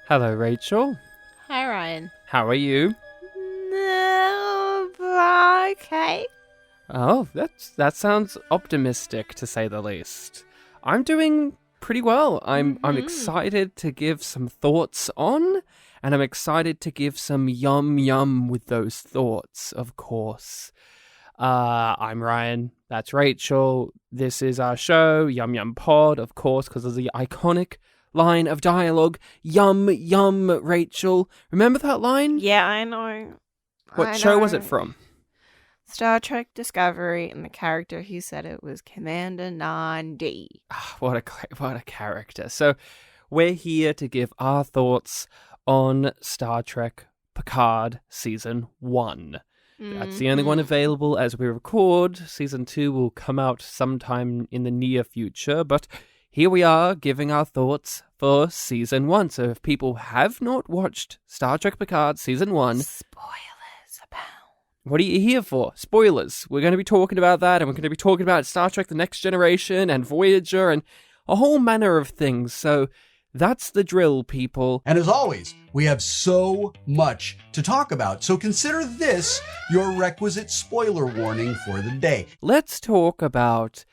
Hello, Rachel. Hi, Ryan. How are you? Okay. Oh, that sounds optimistic, to say the least. I'm doing pretty well. I'm excited to give some thoughts on, and I'm excited to give some yum with those thoughts, of course. I'm Ryan. That's Rachel. This is our show, YumYumPod, of course, because of the iconic line of dialogue, yum, Rachel. Remember that line? Yeah, I know. What show was it from? Star Trek Discovery, and the character who said it was Commander 9D. What a character. So we're here to give our thoughts on Star Trek Picard Season 1. That's the only one available as we record. Season 2 will come out sometime in the near future, but here we are giving our thoughts for Season 1. So if people have not watched Star Trek Picard Season 1... Spoilers abound. What are you here for? Spoilers. We're going to be talking about that, and we're going to be talking about Star Trek The Next Generation and Voyager and a whole manner of things. So that's the drill, people. And as always, we have so much to talk about. So consider this your requisite spoiler warning for the day. Let's talk about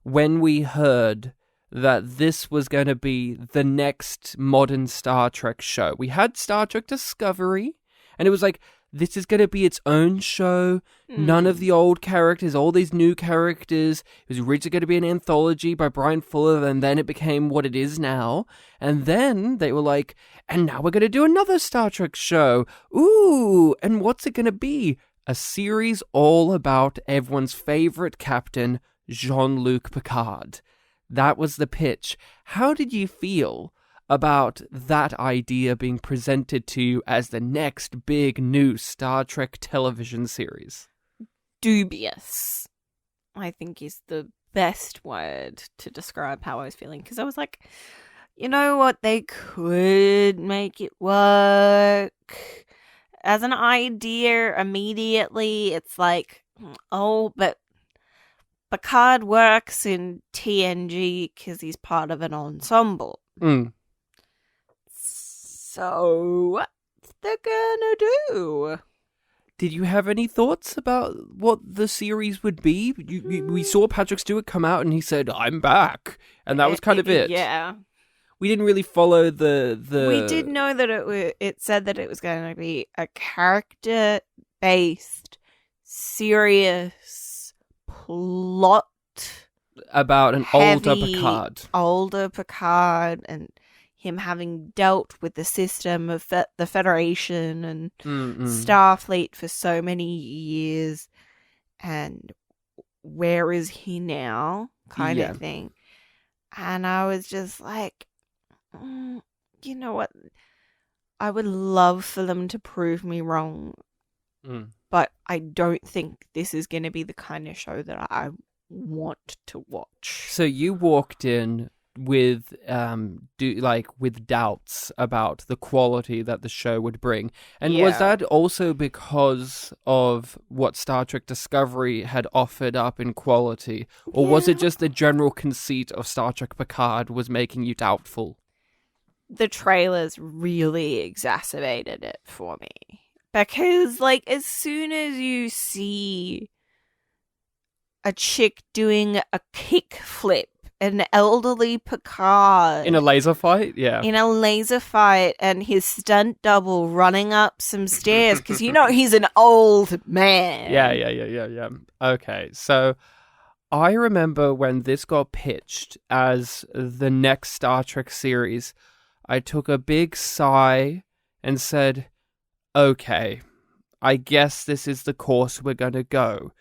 when we heard that this was going to be the next modern Star Trek show. We had Star Trek Discovery, and it was like, this is going to be its own show. None of the old characters, all these new characters. It was originally going to be an anthology by Brian Fuller, and then it became what it is now. And then they were like, and now we're going to do another Star Trek show. Ooh, and what's it going to be? A series all about everyone's favorite captain, Jean-Luc Picard. That was the pitch. How did you feel about that idea being presented to you as the next big new Star Trek television series? Dubious, I think, is the best word to describe how I was feeling. Because I was like, you know what? They could make it work. As an idea, immediately, it's like, oh, but Picard works in TNG because he's part of an ensemble. So, what's they gonna do? Did you have any thoughts about what the series would be? We saw Patrick Stewart come out and he said, I'm back. And that was kind of it. Yeah. We didn't really follow the... We did know that it said that it was going to be a character-based, serious plot about an older Picard. And him having dealt with the system of the Federation and Starfleet for so many years, and where is he now, kind of thing. And I was just like, you know what? I would love for them to prove me wrong, but I don't think this is going to be the kind of show that I want to watch. So you walked in with with doubts about the quality that the show would bring, and was that also because of what Star Trek Discovery had offered up in quality, or was it just the general conceit of Star Trek Picard was making you doubtful? The trailers really exacerbated it for me, because like as soon as you see a chick doing a kickflip, an elderly Picard in a laser fight, and his stunt double running up some stairs, because you know he's an old man. Yeah. Okay, so I remember when this got pitched as the next Star Trek series, I took a big sigh and said, okay, I guess this is the course we're going to go.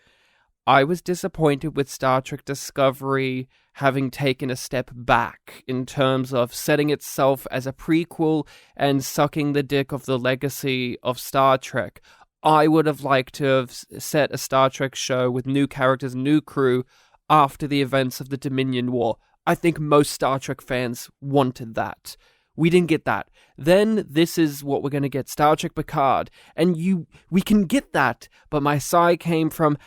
I was disappointed with Star Trek Discovery having taken a step back in terms of setting itself as a prequel and sucking the dick of the legacy of Star Trek. I would have liked to have set a Star Trek show with new characters, new crew, after the events of the Dominion War. I think most Star Trek fans wanted that. We didn't get that. Then this is what we're going to get, Star Trek Picard. And we can get that, but my sigh came from,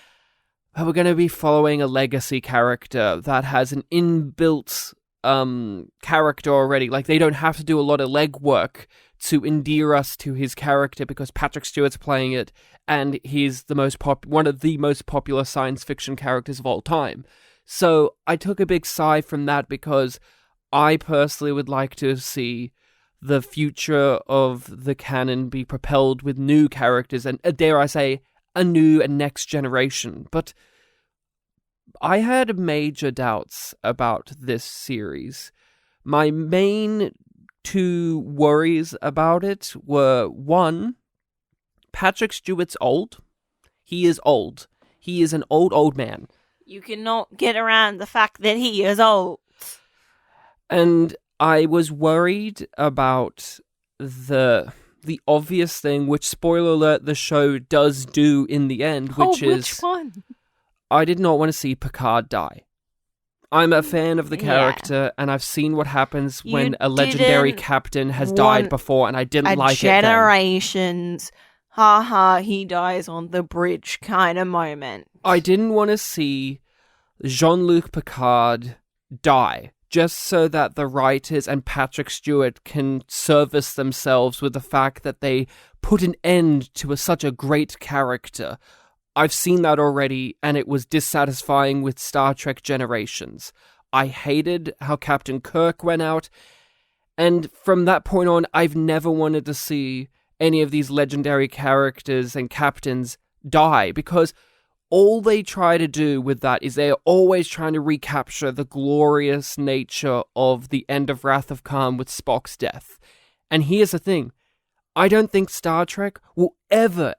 we're going to be following a legacy character that has an inbuilt character already. Like, they don't have to do a lot of legwork to endear us to his character because Patrick Stewart's playing it, and he's one of the most popular science fiction characters of all time. So I took a big sigh from that because I personally would like to see the future of the canon be propelled with new characters and, dare I say, a new and next generation. But I had major doubts about this series. My main 2 worries about it were, 1, Patrick Stewart's old. He is old. He is an old man. You cannot get around the fact that he is old. And I was worried about the obvious thing, which, spoiler alert, the show does do in the end, which one? I did not want to see Picard die. I'm a fan of the character, and I've seen what happens when a legendary captain has died before, and I didn't like it then. Generations, haha, he dies on the bridge kind of moment. I didn't want to see Jean-Luc Picard die, just so that the writers and Patrick Stewart can service themselves with the fact that they put an end to such a great character. I've seen that already, and it was dissatisfying with Star Trek Generations. I hated how Captain Kirk went out, and from that point on, I've never wanted to see any of these legendary characters and captains die, because all they try to do with that is they're always trying to recapture the glorious nature of the end of Wrath of Khan with Spock's death. And here's the thing. I don't think Star Trek will ever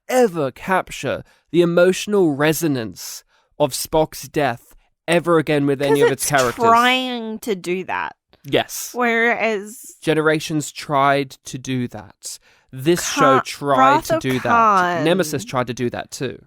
capture the emotional resonance of Spock's death ever again with any of its characters. Because it's trying to do that. Yes. Whereas Generations tried to do that. This show tried to do that. Nemesis tried to do that too.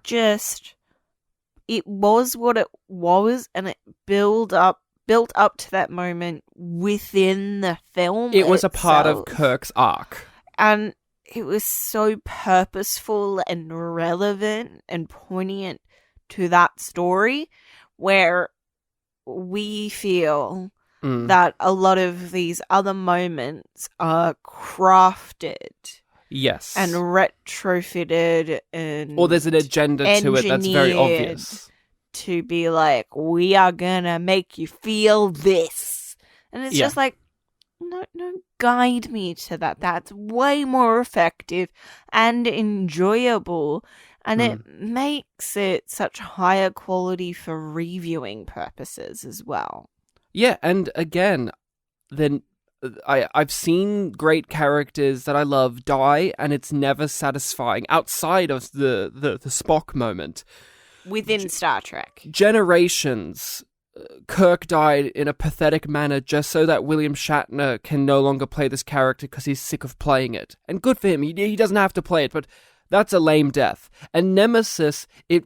It was what it was, and it built up to that moment within the film. It was a part of Kirk's arc. And it was so purposeful and relevant and poignant to that story, where we feel that a lot of these other moments are crafted. Yes. And retrofitted and or there's an agenda to it that's very obvious. To be like, we are gonna make you feel this. And it's just like, no, guide me to that. That's way more effective and enjoyable. And it makes it such higher quality for reviewing purposes as well. Yeah, and again, then I've seen great characters that I love die, and it's never satisfying outside of the Spock moment. Within Star Trek. Generations, Kirk died in a pathetic manner just so that William Shatner can no longer play this character because he's sick of playing it. And good for him, he doesn't have to play it, but that's a lame death. And Nemesis, it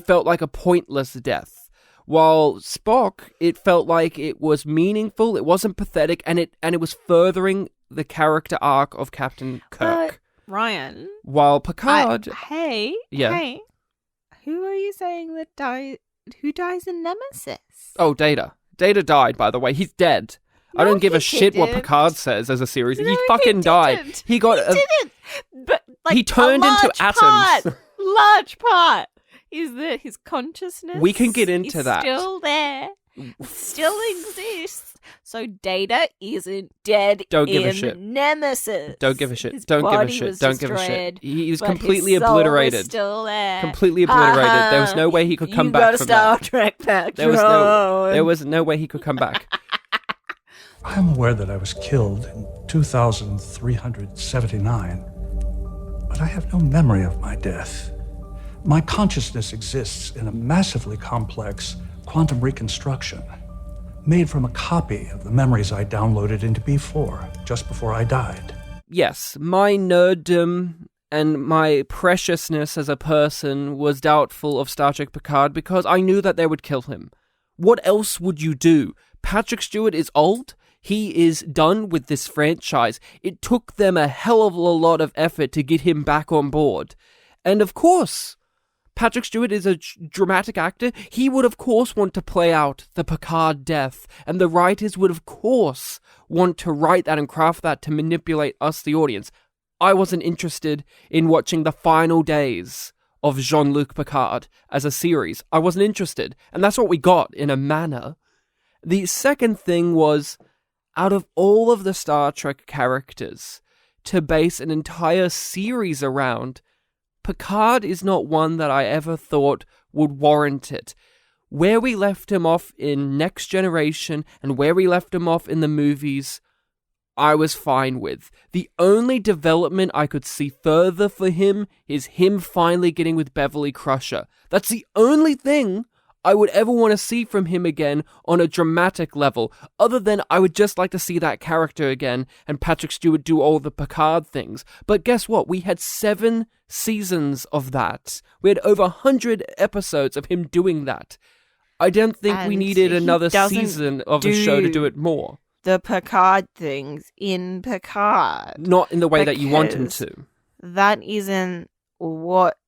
felt like a pointless death. While Spock, it felt like it was meaningful, it wasn't pathetic, and it was furthering the character arc of Captain Kirk. Ryan. While Picard... Hey, who are you saying that who dies in Nemesis? Oh, Data. Data died, by the way. He's dead. No, I don't give a shit what Picard says as a series. No, he fucking died. He didn't. But he turned into atoms. Large part. Is that his consciousness? We can get into that. Still there. Still exists. So Data isn't dead. Don't give a shit. Nemesis. Don't give a shit. His Don't give a body shit. was Don't give a destroyed, shit. He was but completely his soul obliterated. Was still there. Completely obliterated. There was no way he could come back from Star that. Trek back. There was no way he could come back. I'm aware that I was killed in 2379, but I have no memory of my death. My consciousness exists in a massively complex quantum reconstruction, made from a copy of the memories I downloaded into B4 just before I died. Yes, my nerddom and my preciousness as a person was doubtful of Star Trek Picard because I knew that they would kill him. What else would you do? Patrick Stewart is old. He is done with this franchise. It took them a hell of a lot of effort to get him back on board. And of course, Patrick Stewart is a dramatic actor. He would, of course, want to play out the Picard death, and the writers would, of course, want to write that and craft that to manipulate us, the audience. I wasn't interested in watching the final days of Jean-Luc Picard as a series. I wasn't interested, and that's what we got in a manner. The second thing was, out of all of the Star Trek characters, to base an entire series around, Picard is not one that I ever thought would warrant it. Where we left him off in Next Generation and where we left him off in the movies, I was fine with. The only development I could see further for him is him finally getting with Beverly Crusher. That's the only thing I would ever want to see from him again on a dramatic level, other than I would just like to see that character again and Patrick Stewart do all the Picard things. But guess what? We had 7 seasons of that. We had over 100 episodes of him doing that. I don't think we needed another season of the show to do it more. The Picard things in Picard. Not in the way that you want him to. That isn't what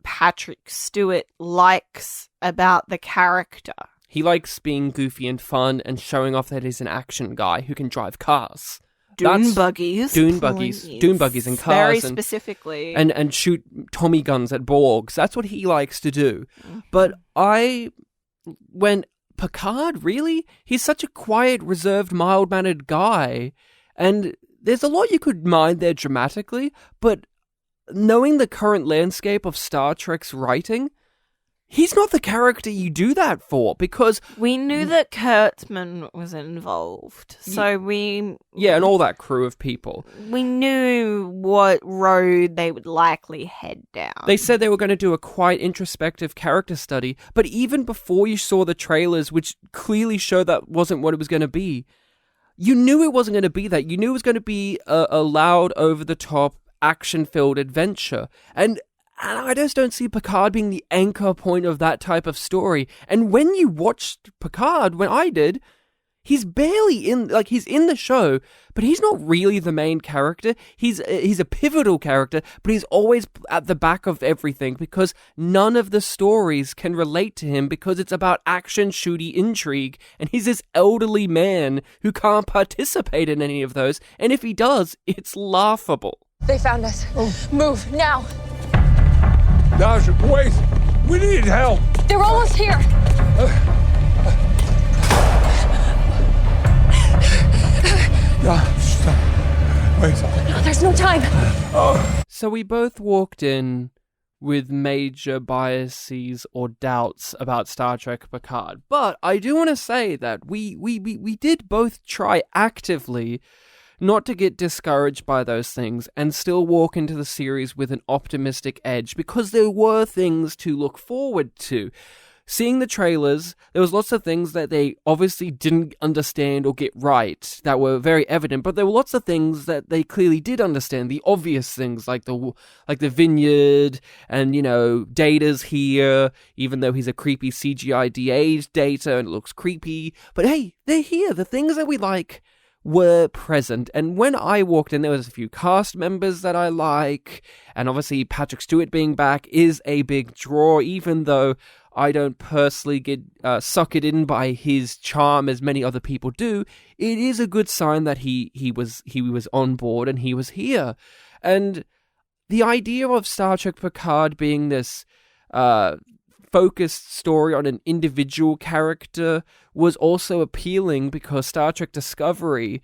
Patrick Stewart likes about the character. He likes being goofy and fun and showing off that he's an action guy who can drive cars. Dune buggies and cars. Very specifically. And shoot Tommy guns at Borgs. That's what he likes to do. Mm-hmm. But when Picard, really? He's such a quiet, reserved, mild-mannered guy. And there's a lot you could mind there dramatically, but knowing the current landscape of Star Trek's writing, he's not the character you do that for, because we knew that Kurtzman was involved. So yeah, and all that crew of people. We knew what road they would likely head down. They said they were going to do a quite introspective character study, but even before you saw the trailers, which clearly showed that wasn't what it was going to be, you knew it wasn't going to be that. You knew it was going to be a loud, over-the-top, action-filled adventure. And I just don't see Picard being the anchor point of that type of story. And when you watched Picard, when I did, he's barely in, like, he's in the show, but he's not really the main character. He's a pivotal character, but he's always at the back of everything because none of the stories can relate to him because it's about action, shooty intrigue, and he's this elderly man who can't participate in any of those, and if he does, it's laughable. They found us. Oh. Move, now! Dasha, wait! We need help! They're almost here! Stop. Wait. No, there's no time. So we both walked in with major biases or doubts about Star Trek Picard. But I do want to say that we did both try actively not to get discouraged by those things and still walk into the series with an optimistic edge because there were things to look forward to. Seeing the trailers, there was lots of things that they obviously didn't understand or get right that were very evident, but there were lots of things that they clearly did understand. The obvious things like the vineyard and, you know, Data's here, even though he's a creepy CGI de-aged Data and it looks creepy. But hey, they're here. The things that we like were present, and when I walked in, there was a few cast members that I like, and obviously Patrick Stewart being back is a big draw, even though I don't personally get suckered in by his charm as many other people do. It is a good sign that he was on board and he was here. And the idea of Star Trek Picard being this focused story on an individual character was also appealing because Star Trek Discovery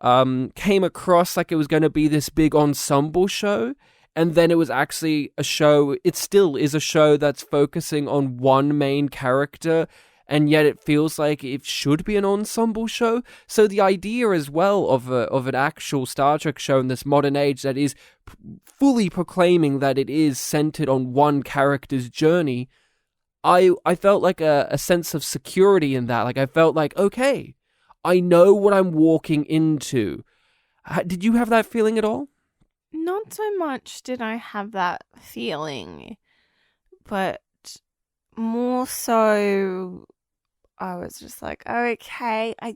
came across like it was going to be this big ensemble show. And then it was actually a show, it still is a show that's focusing on one main character, and yet it feels like it should be an ensemble show. So the idea as well of an actual Star Trek show in this modern age that is fully proclaiming that it is centered on one character's journey, I felt like a sense of security in that. Like I felt like, okay, I know what I'm walking into. Did you have that feeling at all? Not so much did I have that feeling, but more so I was just like, okay, I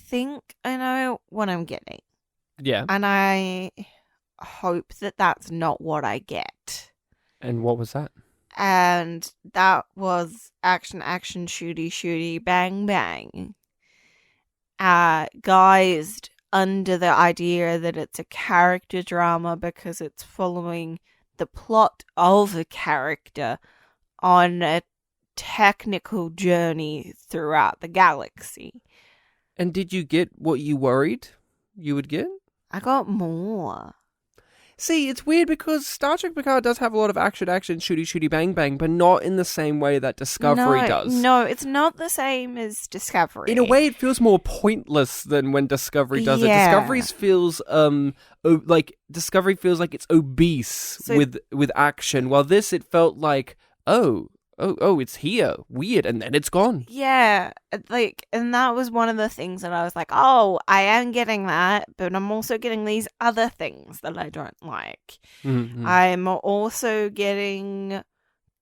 think I know what I'm getting. Yeah. And I hope that that's not what I get. And what was that? And that was action, action, shooty, shooty, bang, bang. Guised under the idea that it's a character drama because it's following the plot of a character on a technical journey throughout the galaxy. And did you get what you worried you would get? I got more. See, it's weird because Star Trek Picard does have a lot of action, shooty, shooty, bang, bang, but not in the same way that Discovery does. No, it's not the same as Discovery. In a way, it feels more pointless than when Discovery does it. Discovery feels like it's obese with action, while this, it felt like, oh, it's here, weird, and then it's gone. Yeah, and that was one of the things that I was like, oh, I am getting that, but I'm also getting these other things that I don't like. Mm-hmm. I'm also getting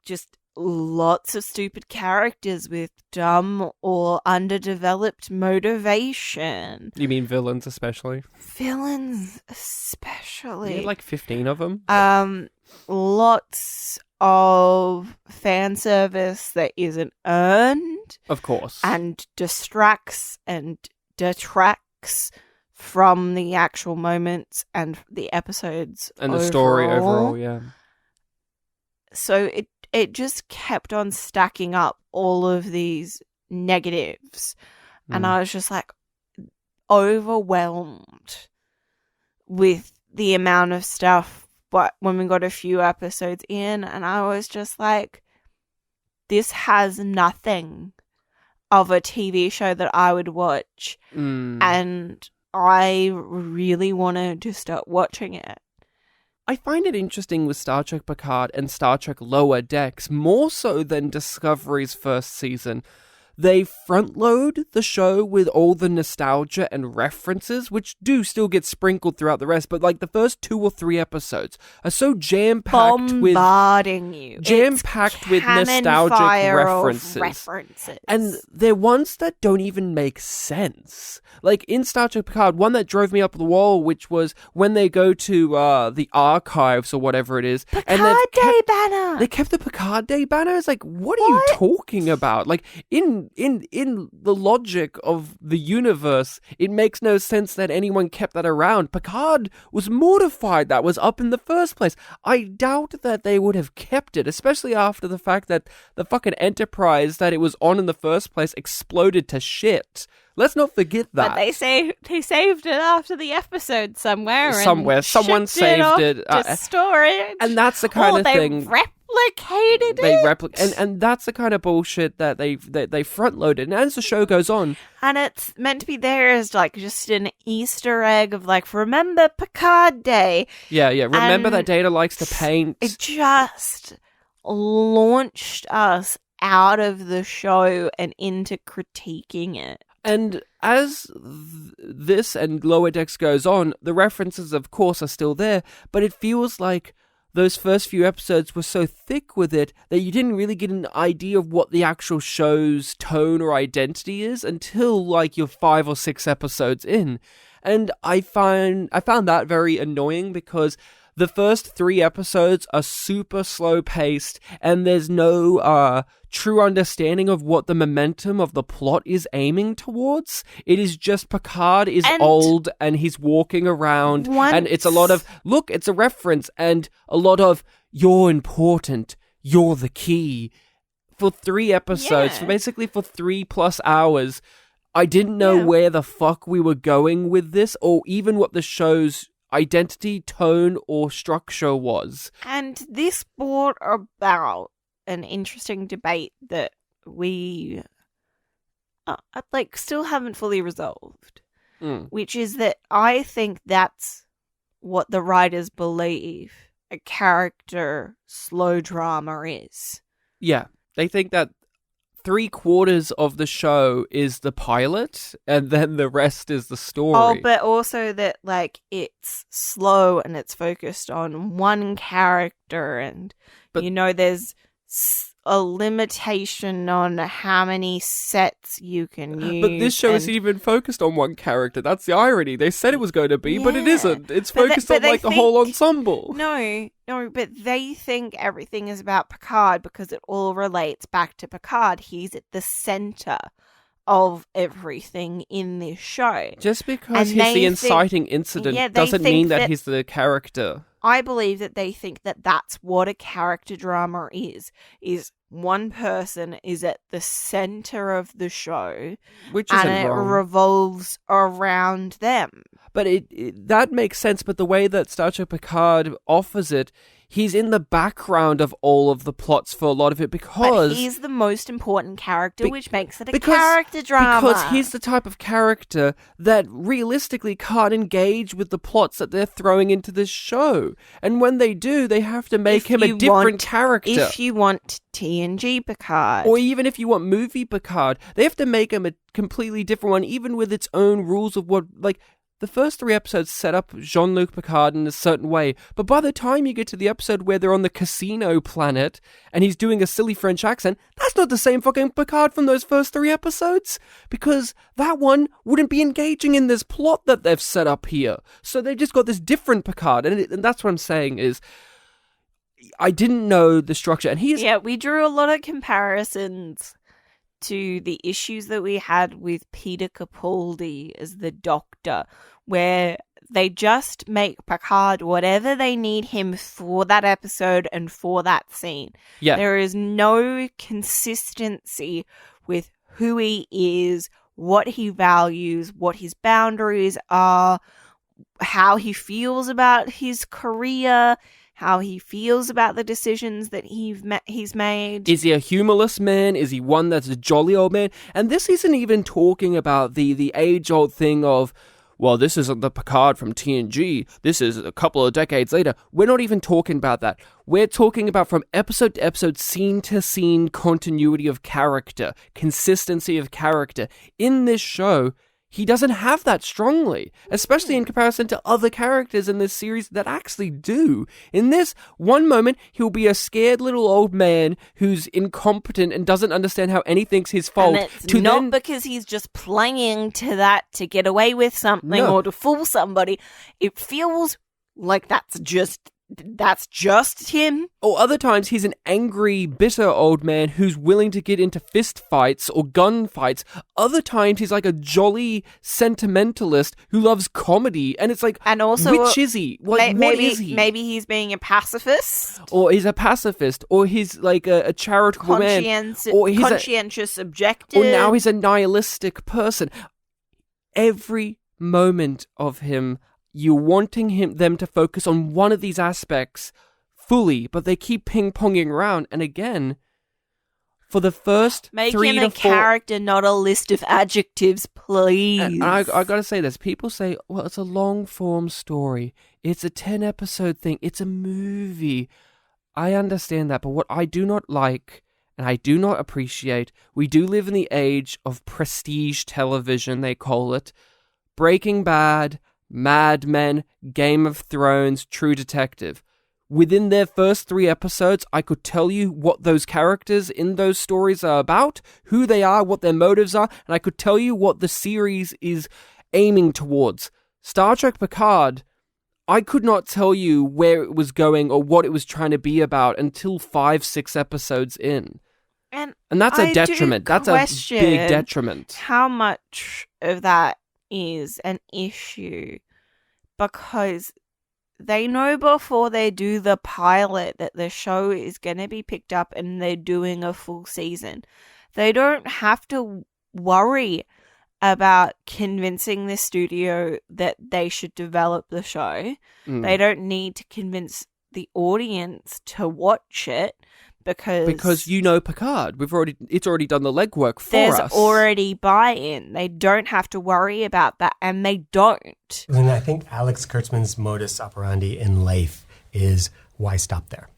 just lots of stupid characters with dumb or underdeveloped motivation. You mean villains especially? Villains especially. Yeah, like 15 of them. Lots of fan service that isn't earned. Of course. And distracts and detracts from the actual moments and the episodes and the story overall, yeah. So it just kept on stacking up all of these negatives. And I was just like overwhelmed with the amount of stuff. But when we got a few episodes in, and I was just like, this has nothing of a TV show that I would watch. And I really wanted to start watching it. I find it interesting with Star Trek Picard and Star Trek Lower Decks, more so than Discovery's first season. They front-load the show with all the nostalgia and references, which do still get sprinkled throughout the rest, but like the first 2 or 3 episodes are so jam-packed with... Bombarding you. Jam-packed with nostalgic references. And they're ones that don't even make sense. Like in Star Trek Picard, one that drove me up the wall, which was when they go to the archives or whatever it is. Picard Day banner! They kept the Picard Day banner? It's like, what are you talking about? Like, in the logic of the universe, it makes no sense that anyone kept that around. Picard was mortified that was up in the first place. I doubt that they would have kept it, especially after the fact that the fucking Enterprise that it was on in the first place exploded to shit. Let's not forget that. But they saved it after the episode somewhere. Someone saved it. To storage. And that's the kind of thing. Replicated it. And that's the kind of bullshit that they front loaded. And as the show goes on, and it's meant to be there as like just an Easter egg of like, remember Picard Day. Yeah. Remember that Data likes to paint. It just launched us out of the show and into critiquing it. And as this and Lower Decks goes on, the references, of course, are still there, but it feels like those first few episodes were so thick with it that you didn't really get an idea of what the actual show's tone or identity is until, like, you're 5 or 6 episodes in. And I found that very annoying because the first 3 episodes are super slow-paced, and there's no true understanding of what the momentum of the plot is aiming towards. It is just Picard is old, and he's walking around, and it's a lot of, look, it's a reference, and a lot of, you're important, you're the key. For 3 episodes, basically for 3+ hours, I didn't know where the fuck we were going with this, or even what the show's identity, tone, or structure was. And this brought about an interesting debate that we still haven't fully resolved, which is that I think that's what the writers believe a character slow drama is. Yeah, they think that 3/4 of the show is the pilot, and then the rest is the story. Oh, but also that, like, it's slow and it's focused on one character, and, there's a limitation on how many sets you can use. But this show isn't even focused on one character. That's the irony. They said it was going to be, but it isn't. It's focused on like the whole ensemble. No, but they think everything is about Picard because it all relates back to Picard. He's at the center of everything in this show. Just because he's the inciting incident doesn't mean that he's the character. I believe that they think that that's what a character drama is one person is at the center of the show, which isn't and it wrong. Revolves around them. But that makes sense, but the way that Star Trek Picard offers it, he's in the background of all of the plots for a lot of it because... But he's the most important character, which makes it a character drama. Because he's the type of character that realistically can't engage with the plots that they're throwing into this show. And when they do, they have to make him a different character. If you want TNG Picard. Or even if you want movie Picard, they have to make him a completely different one, even with its own rules of what... like. The first 3 episodes set up Jean-Luc Picard in a certain way, but by the time you get to the episode where they're on the casino planet and he's doing a silly French accent, that's not the same fucking Picard from those first 3 episodes, because that one wouldn't be engaging in this plot that they've set up here. So they've just got this different Picard, and that's what I'm saying is, I didn't know the structure, and Yeah, we drew a lot of comparisons to the issues that we had with Peter Capaldi as the Doctor, where they just make Picard whatever they need him for that episode and for that scene. Yeah. There is no consistency with who he is, what he values, what his boundaries are, how he feels about his career, how he feels about the decisions that he's made. Is he a humorless man? Is he one that's a jolly old man? And this isn't even talking about the age-old thing of, well, this isn't the Picard from TNG. This is a couple of decades later. We're not even talking about that. We're talking about from episode to episode, scene to scene continuity of character, consistency of character. In this show, he doesn't have that strongly, especially in comparison to other characters in this series that actually do. In this, one moment, he'll be a scared little old man who's incompetent and doesn't understand how anything's his fault. And it's not because he's just playing to that to get away with something or to fool somebody. It feels like that's just him. Or other times he's an angry, bitter old man who's willing to get into fist fights or gun fights. Other times he's like a jolly sentimentalist who loves comedy, and it's like, and also, which is he? Like, what is he? Maybe he's being a pacifist, or he's a pacifist, or he's like a charitable man, or he's conscientious objective, or now he's a nihilistic person. Every moment of him, you're wanting them to focus on one of these aspects fully, but they keep ping-ponging around. And again, for the first Make 3 him to a 4... character, not a list of adjectives, please. And I gotta say this. People say, well, it's a long-form story. It's a 10-episode thing. It's a movie. I understand that, but what I do not like, and I do not appreciate, we do live in the age of prestige television, they call it. Breaking Bad, Mad Men, Game of Thrones, True Detective. Within their first 3 episodes, I could tell you what those characters in those stories are about, who they are, what their motives are, and I could tell you what the series is aiming towards. Star Trek Picard, I could not tell you where it was going or what it was trying to be about until 5-6 episodes in. And that's a detriment. That's a big detriment. How much of that is an issue, because they know before they do the pilot that the show is going to be picked up and they're doing a full season. They don't have to worry about convincing the studio that they should develop the show. They don't need to convince the audience to watch it, because you know Picard. It's already done the legwork for us. There's already buy-in. They don't have to worry about that, and they don't. And I think Alex Kurtzman's modus operandi in life is, why stop there?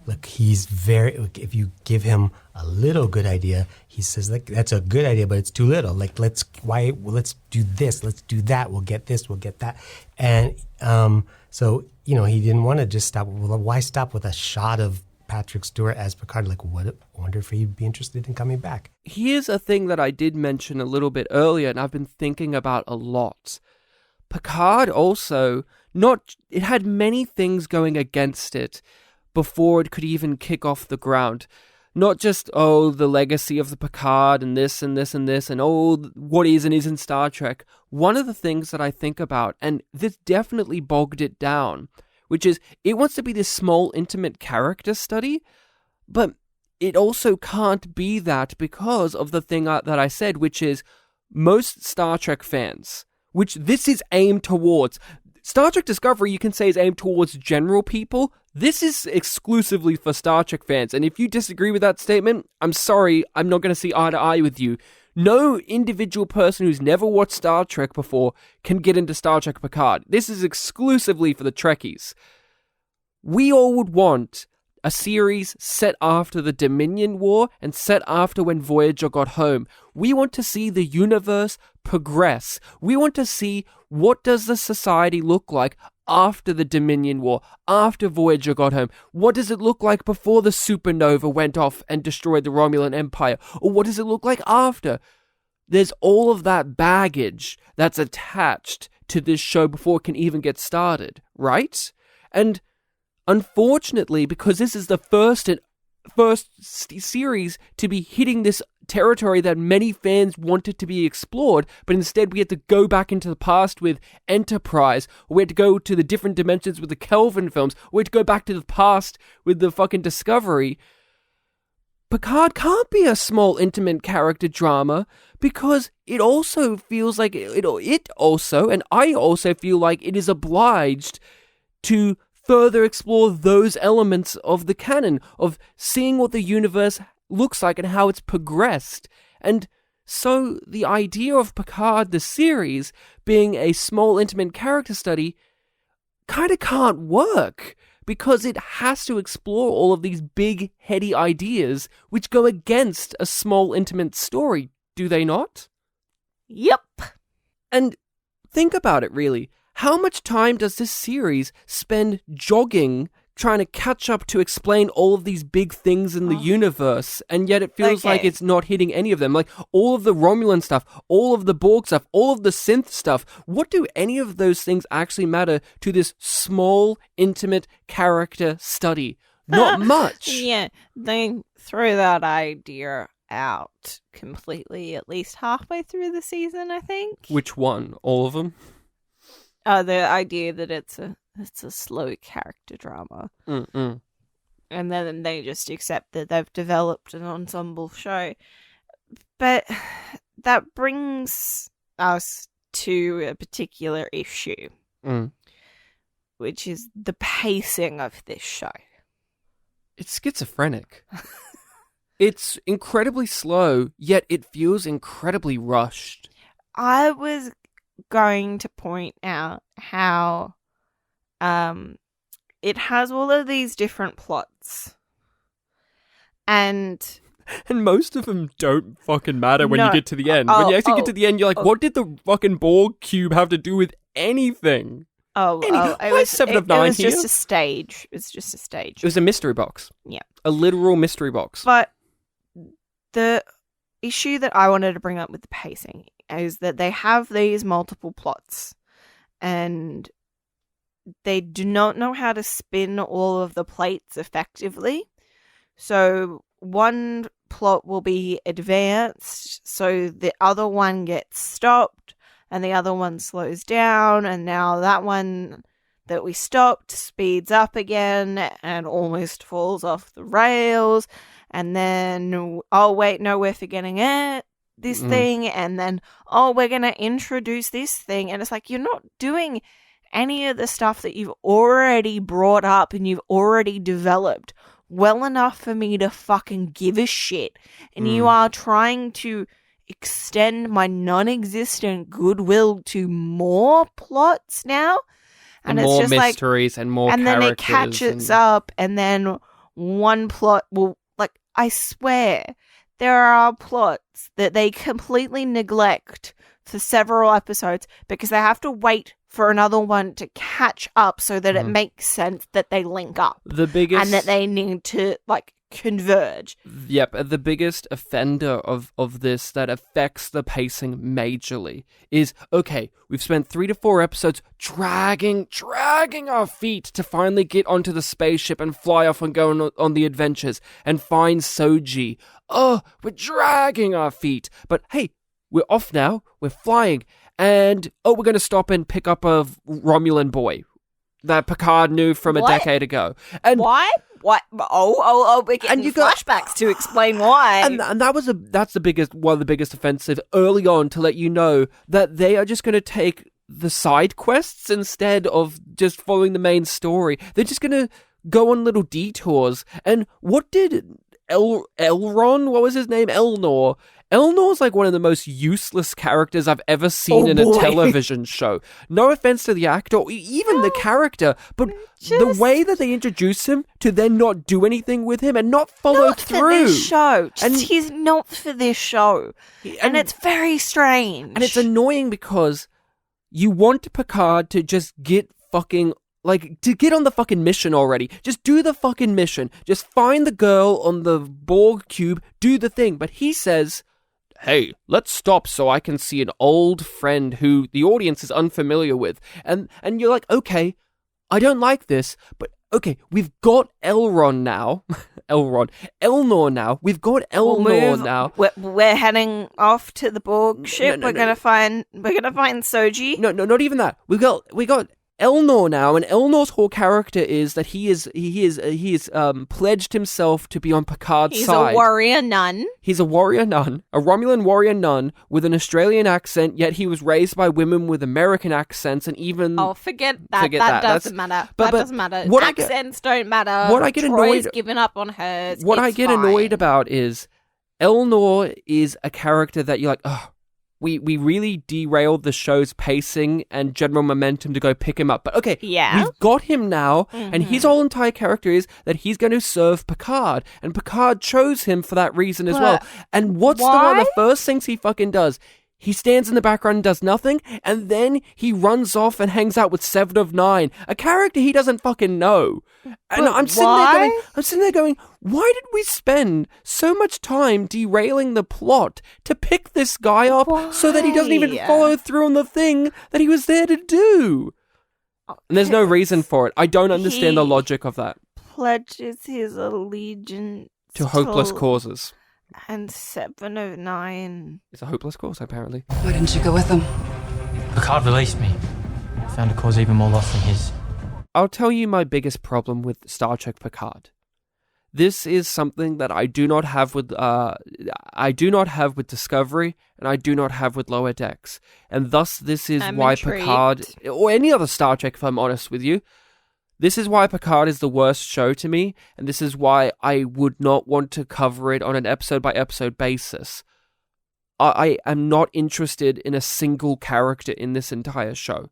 Look, he's if you give him a little good idea, he says, like, that's a good idea, but it's too little. Like, let's do this, let's do that, we'll get this, we'll get that. And so, he didn't want to just stop. Well, why stop with a shot of Patrick Stewart as Picard. Like, what? I wonder if he'd be interested in coming back. Here's a thing that I did mention a little bit earlier, and I've been thinking about a lot. Picard also, it had many things going against it before it could even kick off the ground. Not just, the legacy of the Picard and this and this and this and what is and isn't Star Trek. One of the things that I think about, and this definitely bogged it down, which is it wants to be this small, intimate character study, but it also can't be that because of the thing that I said, which is most Star Trek fans, which this is aimed towards. Star Trek Discovery, you can say, is aimed towards general people. This is exclusively for Star Trek fans, and if you disagree with that statement, I'm sorry, I'm not going to see eye to eye with you. No individual person who's never watched Star Trek before can get into Star Trek Picard. This is exclusively for the Trekkies. We all would want a series set after the Dominion War and set after when Voyager got home. We want to see the universe progress. We want to see what does the society look like after the Dominion War, after Voyager got home. What does it look like before the supernova went off and destroyed the Romulan Empire? Or what does it look like after? There's all of that baggage that's attached to this show before it can even get started, right? And unfortunately, because this is the first series to be hitting this territory that many fans wanted to be explored, but instead we had to go back into the past with Enterprise, or we had to go to the different dimensions with the Kelvin films, or we had to go back to the past with the fucking Discovery. Picard can't be a small, intimate character drama because it also feels like and I also feel like it is obliged to further explore those elements of the canon, of seeing what the universe looks like and how it's progressed. And so the idea of Picard, the series, being a small, intimate character study kind of can't work because it has to explore all of these big, heady ideas which go against a small, intimate story, do they not? Yep. And think about it, really. How much time does this series spend jogging, trying to catch up to explain all of these big things in the universe, and yet it feels like it's not hitting any of them? Like, all of the Romulan stuff, all of the Borg stuff, all of the synth stuff, what do any of those things actually matter to this small, intimate character study? Not much. Yeah, they throw that idea out completely at least halfway through the season, I think. Which one? All of them? The idea that it's a slow character drama. Mm-mm. And then they just accept that they've developed an ensemble show. But that brings us to a particular issue, which is the pacing of this show. It's schizophrenic. It's incredibly slow, yet it feels incredibly rushed. I was going to point out how it has all of these different plots, and most of them don't fucking matter when you get to the end. When you actually get to the end, you're like, what did the fucking Borg cube have to do with anything? It was 7 of 9 It was here? just a stage. It's just a stage. It was a mystery box. Yeah. A literal mystery box. But the issue that I wanted to bring up with the pacing is that they have these multiple plots, and they do not know how to spin all of the plates effectively. So one plot will be advanced, so the other one gets stopped, and the other one slows down, and now that one that we stopped speeds up again and almost falls off the rails. And then, oh wait, no, we're forgetting this thing, and then, oh, we're going to introduce this thing. And it's like, you're not doing any of the stuff that you've already brought up and you've already developed well enough for me to fucking give a shit. And you are trying to extend my non-existent goodwill to more plots now. And it's more just mysteries and more and characters. then it catches up, and then one plot will, like, I swear, there are plots that they completely neglect for several episodes because they have to wait for another one to catch up so that it makes sense that they link up. The biggest... And that they need to, like, converge. Yep, the biggest offender of this that affects the pacing majorly is, okay, we've spent 3 to 4 episodes dragging our feet to finally get onto the spaceship and fly off and go on the adventures and find Soji. Oh, we're dragging our feet. But hey, we're off now, we're flying, and we're going to stop and pick up a Romulan boy that Picard knew from a decade ago. And why? What? Oh! We're getting flashbacks to explain why. And that's the biggest one of the biggest offensive early on, to let you know that they are just going to take the side quests instead of just following the main story. They're just going to go on little detours. And what did Elron? What was his name? Elnor. Elnor's like one of the most useless characters I've ever seen in a television show. No offense to the actor or even the character, but the way that they introduce him to then not do anything with him and not follow through. For this show. He's not for this show. And it's very strange. And it's annoying because you want Picard to just get fucking... Like, to get on the fucking mission already. Just do the fucking mission. Just find the girl on the Borg cube, do the thing. But he says, hey, let's stop so I can see an old friend who the audience is unfamiliar with. And you're like, okay, I don't like this, but okay, we've got Elnor now. Elnor now. We've got Elnor now. We're heading off to the Borg ship. We're gonna find Soji. No, not even that. We got Elnor now, and Elnor's whole character is that he is pledged himself to be on Picard's side. He's a warrior nun. He's a warrior nun, a Romulan warrior nun with an Australian accent, yet he was raised by women with American accents, and even... Oh, forget that. That doesn't matter. That doesn't matter. Accents don't matter. What I get Troy's given up on hers. What I get annoyed about is Elnor is a character that you're like, oh, we really derailed the show's pacing and general momentum to go pick him up. But okay, we've got him now, and his whole entire character is that he's going to serve Picard, and Picard chose him for that reason as well. And what's one of the first things he fucking does? He stands in the background and does nothing, and then he runs off and hangs out with Seven of Nine, a character he doesn't fucking know. And I'm sitting there going, why did we spend so much time derailing the plot to pick this guy up so that he doesn't even follow through on the thing that he was there to do? And there's no reason for it. I don't understand the logic of that. Pledges his allegiance to hopeless causes. And 7 of 9. It's a hopeless cause, apparently. Why didn't you go with them? Picard released me. I found a cause even more lost than his. I'll tell you my biggest problem with Star Trek Picard. This is something that I do not have with Discovery, and I do not have with Lower Decks. And thus, this is why intrigued. Picard, or any other Star Trek, if I'm honest with you, this is why Picard is the worst show to me, and this is why I would not want to cover it on an episode-by-episode basis. I am not interested in a single character in this entire show.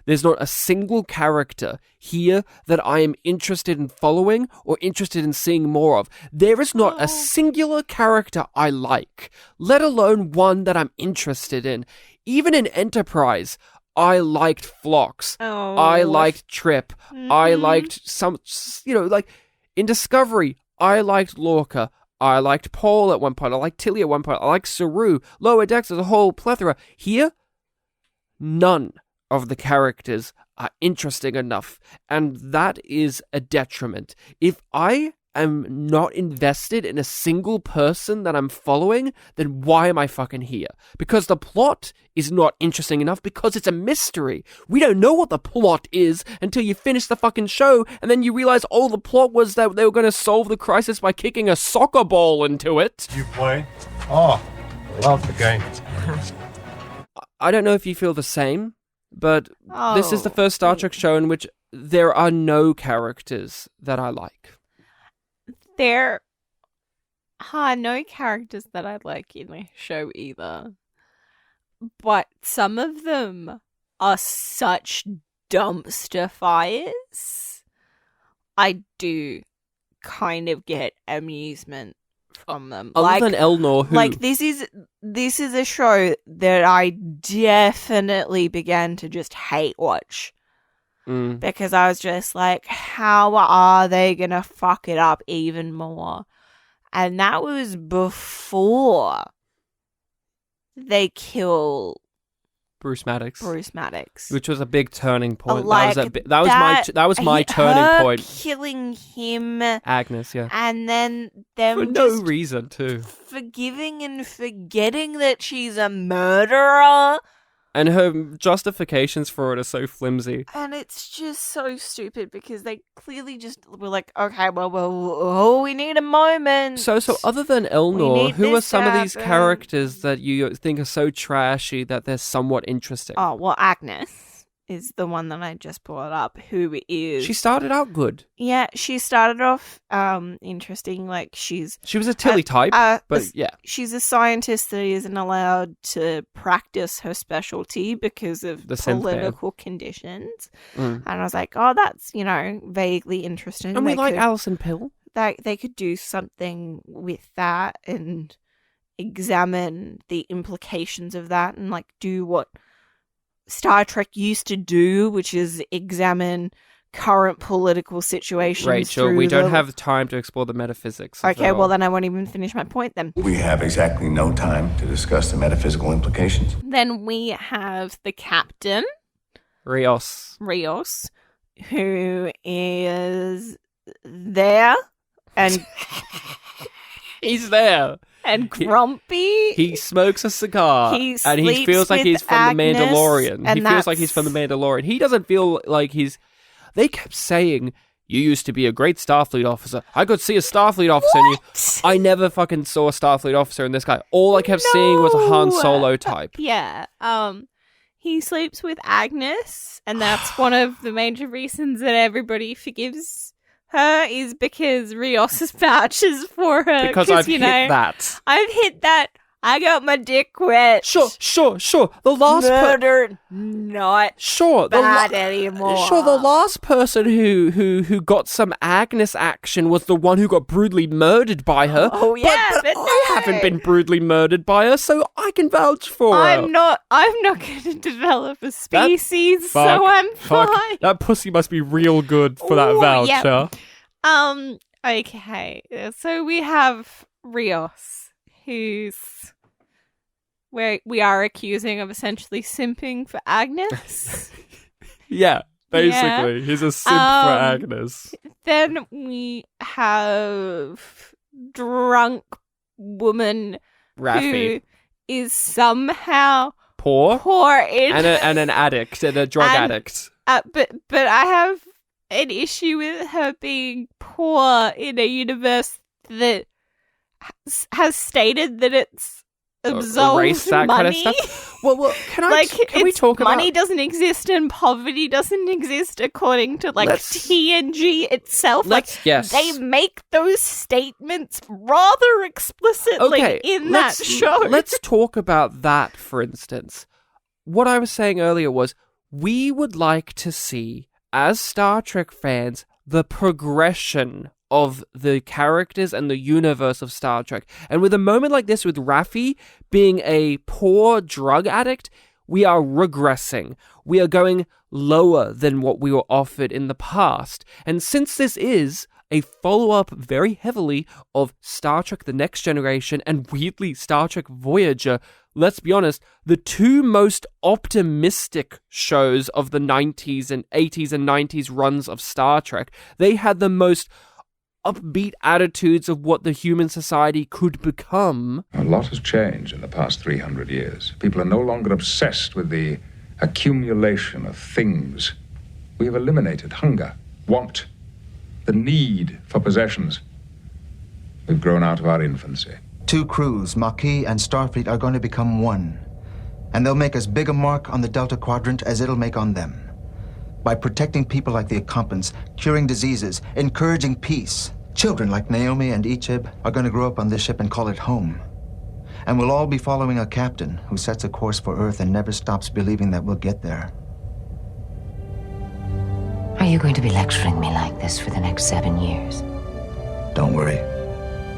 There's not a single character here that I am interested in following or interested in seeing more of. There is not a singular character I like, let alone one that I'm interested in. Even in Enterprise, I liked Phlox. I liked Trip. I liked some, like in Discovery, I liked Lorca. I liked Paul at one point. I liked Tilly at one point. I liked Saru. Lower Decks, there's a whole plethora. Here, none of the characters are interesting enough. And that is a detriment. If I am not invested in a single person that I'm following, then why am I fucking here? Because the plot is not interesting enough because it's a mystery. We don't know what the plot is until you finish the fucking show, and then you realize, the plot was that they were going to solve the crisis by kicking a soccer ball into it. You play? Oh, love the game. I don't know if you feel the same, but this is the first Star Trek show in which there are no characters that I like. There are no characters that I like in the show either. But some of them are such dumpster fires. I do kind of get amusement from them. Other than Elnor, who... Like, this is a show that I definitely began to just hate watch. Because I was just like, how are they going to fuck it up even more? And that was before they kill Bruce Maddox. Which was a big turning point. Like, that was my turning point. Killing him. Agnes, yeah. And then them for no reason, too. Forgiving and forgetting that she's a murderer. And her justifications for it are so flimsy. And it's just so stupid because they clearly just were like, okay, well, we need a moment. So other than Elnor, who are some of these characters that you think are so trashy that they're somewhat interesting? Oh, well, Agnes is the one that I just brought up, who is... She started out good. Yeah, she started off interesting. Like, she was a Tilly type, but yeah. She's a scientist that isn't allowed to practice her specialty because of the political conditions. And I was like, oh, that's, vaguely interesting. And we like Alison Pill. They could do something with that and examine the implications of that and, like, do what Star Trek used to do, which is examine current political situations. Rachel, we don't have time to explore the metaphysics. Okay, well then I won't even finish my point then. We have exactly no time to discuss the metaphysical implications. Then we have the captain, Rios, who is there and he's there. And grumpy. He smokes a cigar. And he feels like he's from the Mandalorian. He feels like he's from the Mandalorian. He doesn't feel like he's... They kept saying, you used to be a great Starfleet officer. I could see a Starfleet officer in you. I never fucking saw a Starfleet officer in this guy. All I kept seeing was a Han Solo type. Yeah. He sleeps with Agnes. And that's one of the major reasons that everybody forgives her is because Rios vouches for her. Because I've hit that. I've hit that. I got my dick wet. Sure. The last murder not bad anymore. Sure, the last person who got some Agnes action was the one who got brutally murdered by her. Oh yeah, but I haven't been brutally murdered by her, so I can vouch for her. I'm not going to develop a species, so I'm fine. That pussy must be real good for that voucher. Yep. Okay, so we have Rios, who's where we are accusing of essentially simping for Agnes. Yeah, basically. Yeah. He's a simp for Agnes. Then we have drunk woman Raffi, who is somehow poor in and an addict and a drug addict. But I have an issue with her being poor in a universe that has stated that it's absolved that money. Kind of stuff. Well, can we talk about... Money doesn't exist and poverty doesn't exist according to, TNG itself. They make those statements rather explicitly in that show. Let's talk about that, for instance. What I was saying earlier was, we would like to see, as Star Trek fans, the progression of the characters and the universe of Star Trek. And with a moment like this with Raffi being a poor drug addict, we are regressing. We are going lower than what we were offered in the past. And since this is a follow-up very heavily of Star Trek The Next Generation and weirdly Star Trek Voyager, let's be honest, the two most optimistic shows of the 90s and 80s and 90s runs of Star Trek, they had the most upbeat attitudes of what the human society could become. A lot has changed in the past 300 years. People are no longer obsessed with the accumulation of things. We have eliminated hunger, want, the need for possessions. We've grown out of our infancy. Two crews, Maquis and Starfleet, are going to become one. And they'll make as big a mark on the Delta Quadrant as it'll make on them. By protecting people like the Accompans, curing diseases, encouraging peace. Children like Naomi and Ichib are going to grow up on this ship and call it home. And we'll all be following a captain who sets a course for Earth and never stops believing that we'll get there. Are you going to be lecturing me like this for the next 7 years? Don't worry.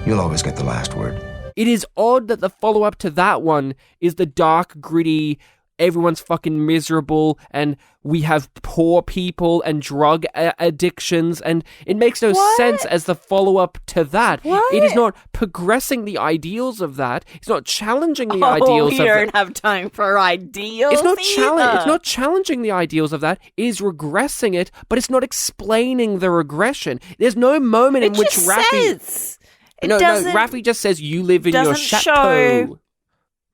You'll always get the last word. It is odd that the follow-up to that one is the dark, gritty, everyone's fucking miserable, and we have poor people and drug addictions, and it makes no sense as the follow-up to that. It is not progressing the ideals of that. It's not challenging the ideals of that. We don't have time for ideals. It's not challenging the ideals of that. It is regressing it, but it's not explaining the regression. There's no moment in which Raffi... Raffi just says, you live in your chateau.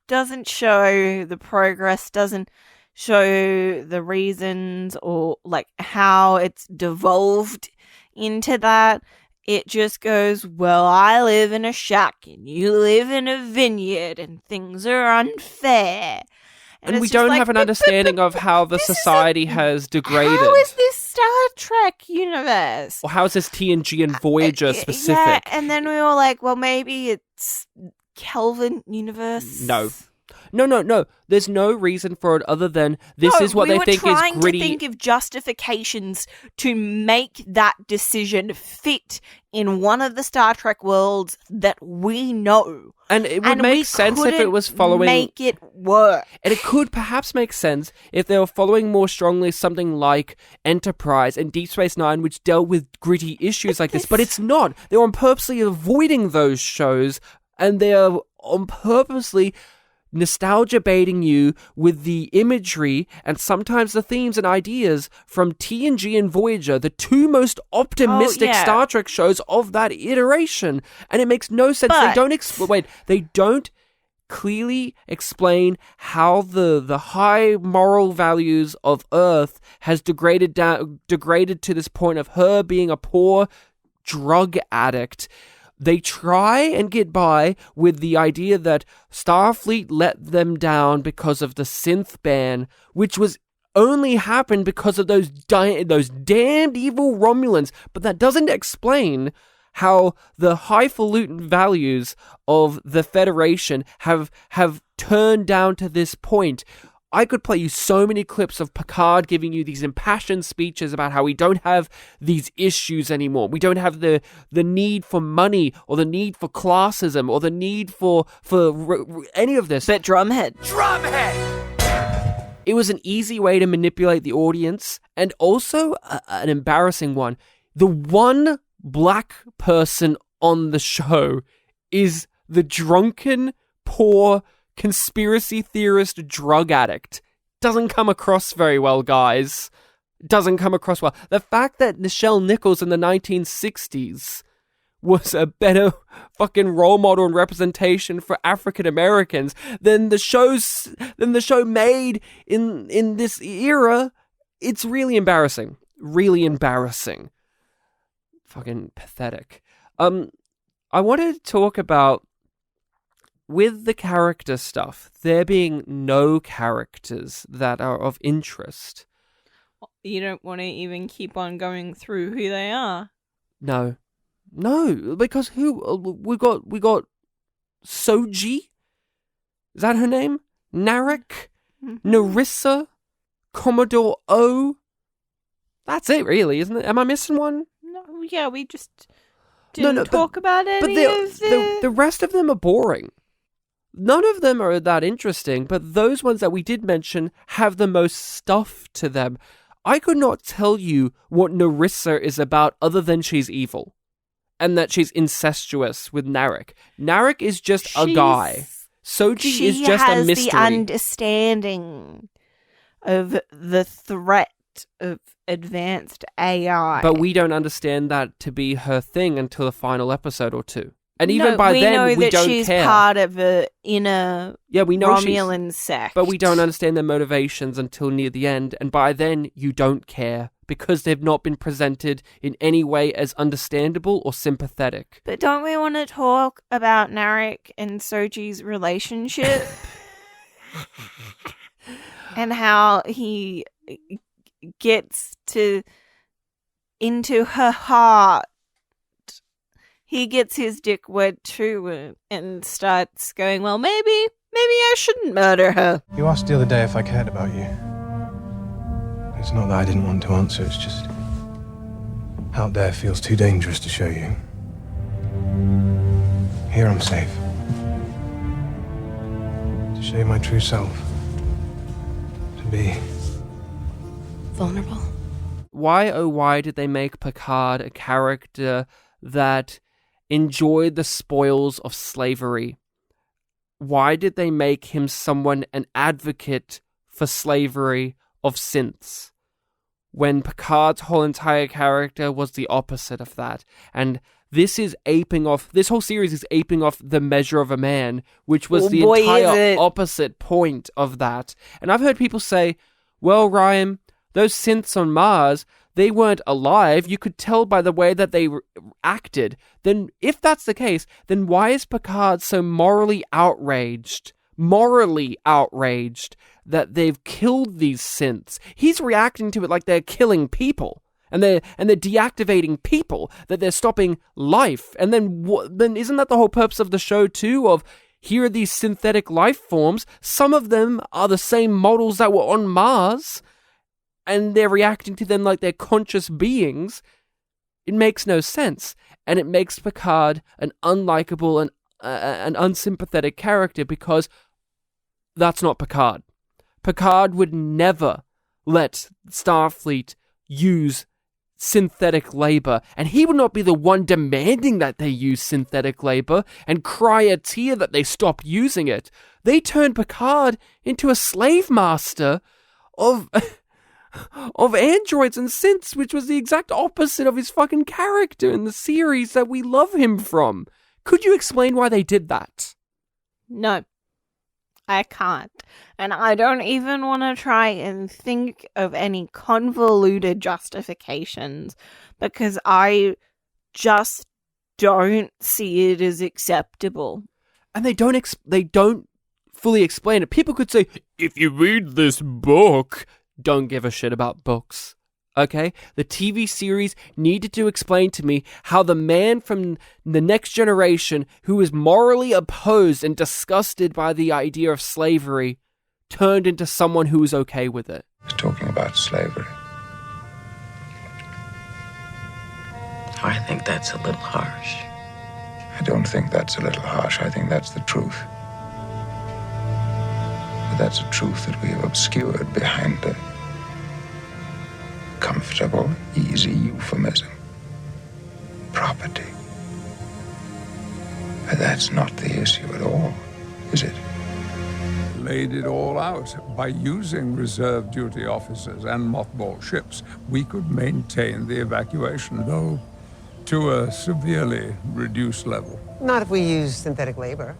Doesn't show the progress, doesn't show the reasons or like how it's devolved into that. It just goes, well, I live in a shack and you live in a vineyard and things are unfair. And we don't have an understanding of how the society has degraded. How is this Star Trek universe? Or how is this TNG and Voyager specific? Yeah, and then we were like, well, maybe it's Kelvin universe. No. There's no reason for it other than this is what they think is gritty. We were trying to think of justifications to make that decision fit in one of the Star Trek worlds that we know. And it would make sense if it was following... make it work. And it could perhaps make sense if they were following more strongly something like Enterprise and Deep Space Nine, which dealt with gritty issues like this. But it's not. They're on purposely avoiding those shows, and they're on purposely... nostalgia baiting you with the imagery and sometimes the themes and ideas from TNG and Voyager, the two most optimistic Star Trek shows of that iteration. And it makes no sense. They don't clearly explain how the high moral values of Earth has degraded to this point of her being a poor drug addict. They try and get by with the idea that Starfleet let them down because of the synth ban, which was only happened because of those damned evil Romulans. But that doesn't explain how the highfalutin values of the Federation have turned down to this point. I could play you so many clips of Picard giving you these impassioned speeches about how we don't have these issues anymore. We don't have the need for money or the need for classism or the need for any of this. But Drumhead. It was an easy way to manipulate the audience and also an embarrassing one. The one black person on the show is the drunken, poor conspiracy theorist drug addict. Doesn't come across very well, guys. Doesn't come across well. The fact that Nichelle Nichols in the 1960s was a better fucking role model and representation for African Americans than the show made in this era, it's really embarrassing. Really embarrassing. Fucking pathetic. I wanted to talk about, with the character stuff, there being no characters that are of interest. You don't want to even keep on going through who they are? No, because we got Soji? Is that her name? Narek? Narissa? Commodore O? That's it, really, isn't it? Am I missing one? No, yeah, we just didn't talk about any of the rest of them are boring. None of them are that interesting, but those ones that we did mention have the most stuff to them. I could not tell you what Narissa is about other than she's evil. And that she's incestuous with Narek. Narek is just a guy. Soji is just a mystery. She has the understanding of the threat of advanced AI. But we don't understand that to be her thing until the final episode or two. And even by then, we don't care. We know that she's part of the inner Romulan sect. But we don't understand their motivations until near the end. And by then, you don't care. Because they've not been presented in any way as understandable or sympathetic. But don't we want to talk about Narek and Soji's relationship? And how he gets into her heart. He gets his dick wet too and starts going, well, maybe I shouldn't murder her. You asked the other day if I cared about you. It's not that I didn't want to answer, it's just out there feels too dangerous to show you. Here I'm safe. To show you my true self. To be vulnerable. Why, oh why did they make Picard a character that enjoyed the spoils of slavery? Why did they make him an advocate for slavery of synths, when Picard's whole entire character was the opposite of that? And this whole series is aping off The Measure of a Man, which was the entire opposite point of that. And I've heard people say, well, Ryan, those synths on Mars, they weren't alive. You could tell by the way that they acted. Then, if that's the case, then why is Picard so morally outraged that they've killed these synths? He's reacting to it like they're killing people, and they're deactivating people, that they're stopping life. And then isn't that the whole purpose of the show too? Of here are these synthetic life forms. Some of them are the same models that were on Mars, and they're reacting to them like they're conscious beings. It makes no sense, and it makes Picard an unlikable and an unsympathetic character, because that's not Picard. Picard would never let Starfleet use synthetic labor, and he would not be the one demanding that they use synthetic labor and cry a tear that they stop using it. They turned Picard into a slave master of androids and synths, which was the exact opposite of his fucking character in the series that we love him from. Could you explain why they did that? No, I can't. And I don't even want to try and think of any convoluted justifications, because I just don't see it as acceptable. And they don't fully explain it. People could say, if you read this book... Don't give a shit about books, okay? The TV series needed to explain to me how the man from the next generation, who is morally opposed and disgusted by the idea of slavery, turned into someone who is okay with it. He's talking about slavery. I think that's a little harsh. I don't think that's a little harsh. I think that's the truth. But that's a truth that we have obscured behind a comfortable, easy euphemism. Property. But that's not the issue at all, is it? Laid it all out. By using reserve duty officers and mothball ships, we could maintain the evacuation, though to a severely reduced level. Not if we use synthetic labor.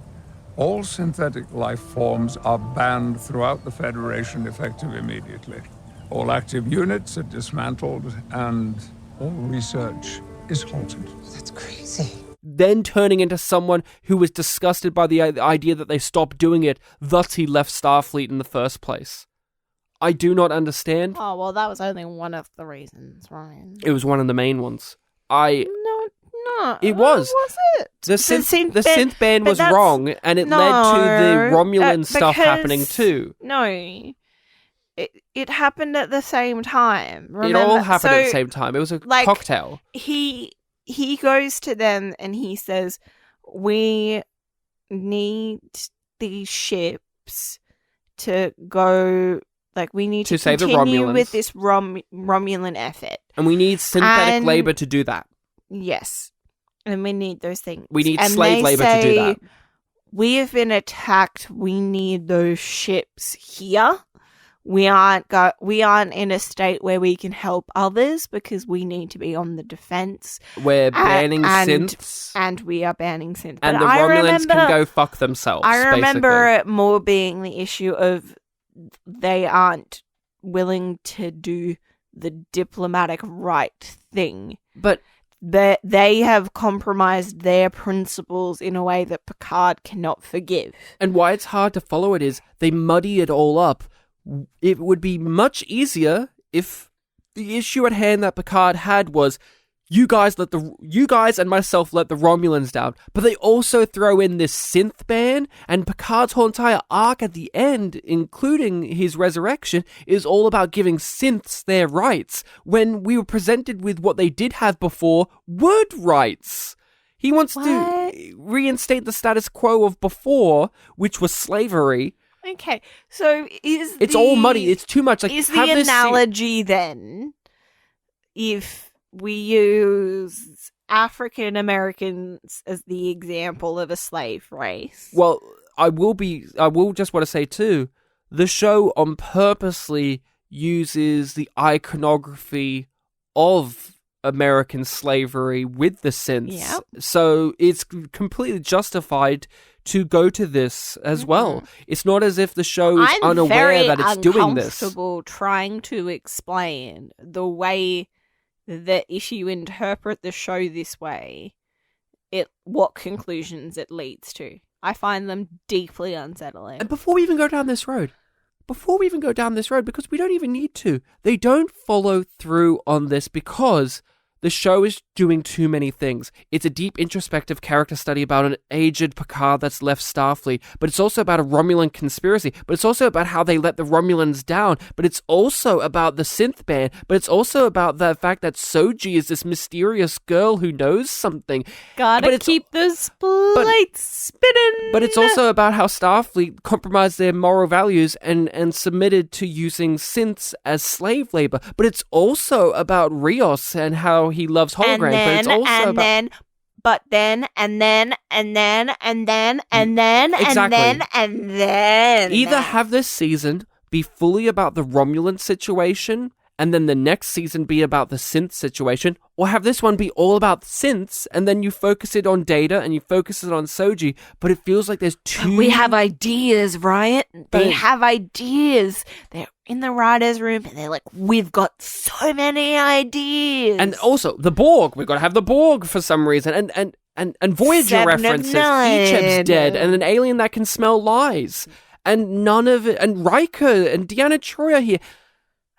All synthetic life forms are banned throughout the Federation, effective immediately. All active units are dismantled, and all research is halted. That's crazy. Then turning into someone who was disgusted by the idea that they stopped doing it, thus he left Starfleet in the first place. I do not understand. Oh, well, that was only one of the reasons, Ryan. It was one of the main ones. No. It was. Was it? The synth ban was wrong, and it led to the Romulan stuff happening too. No. It happened at the same time. Remember? It all happened at the same time. It was a cocktail. He goes to them and he says, we need these ships to go, like, we need to save the continue Romulans. with this Romulan effort. And we need synthetic labor to do that. Yes. And we need those things. We need slave labor to do that. We have been attacked. We need those ships here. We aren't in a state where we can help others because we need to be on the defense. We're banning synths. And we are banning synths. And but the Romulans can go fuck themselves, I remember basically. it more being the issue of they aren't willing to do the diplomatic right thing. But they have compromised their principles in a way that Picard cannot forgive. And why it's hard to follow it is they muddy it all up. It would be much easier if the issue at hand that Picard had was you guys and myself let the Romulans down, but they also throw in this synth ban, and Picard's whole entire arc at the end, including his resurrection, is all about giving synths their rights, when we were presented with what they did have before, word rights. He wants to... reinstate the status quo of before, which was slavery. Okay, so it's all muddy. It's too much. Like, is the analogy then, if we use African Americans as the example of a slave race? Well, I will just want to say too, the show on purposely uses the iconography of American slavery with the synths. Yep. So it's completely justified to go to this as well. It's not as if the show is unaware that it's doing this. I'm uncomfortable trying to explain the way that if you interpret the show this way, what conclusions it leads to. I find them deeply unsettling. And before we even go down this road, because we don't even need to, they don't follow through on this because the show is doing too many things. It's a deep introspective character study about an aged Picard that's left Starfleet, but it's also about a Romulan conspiracy, but it's also about how they let the Romulans down, but it's also about the synth band, but it's also about the fact that Soji is this mysterious girl who knows something. Gotta keep the plates spinning. But it's also about how Starfleet compromised their moral values and submitted to using synths as slave labor. But it's also about Rios and how he loves holograms. But it's also about... and then. Either have this season be fully about the Romulan situation, and then the next season be about the synth situation, or have this one be all about synths, and then you focus it on Data and you focus it on Soji, but it feels like there's too... We have ideas, right? They have ideas. They're in the writer's room, and they're like, we've got so many ideas. And also, the Borg. We've got to have the Borg for some reason, and Voyager references. Icheb's dead, and an alien that can smell lies. And none of it... And Riker and Deanna Troi are here.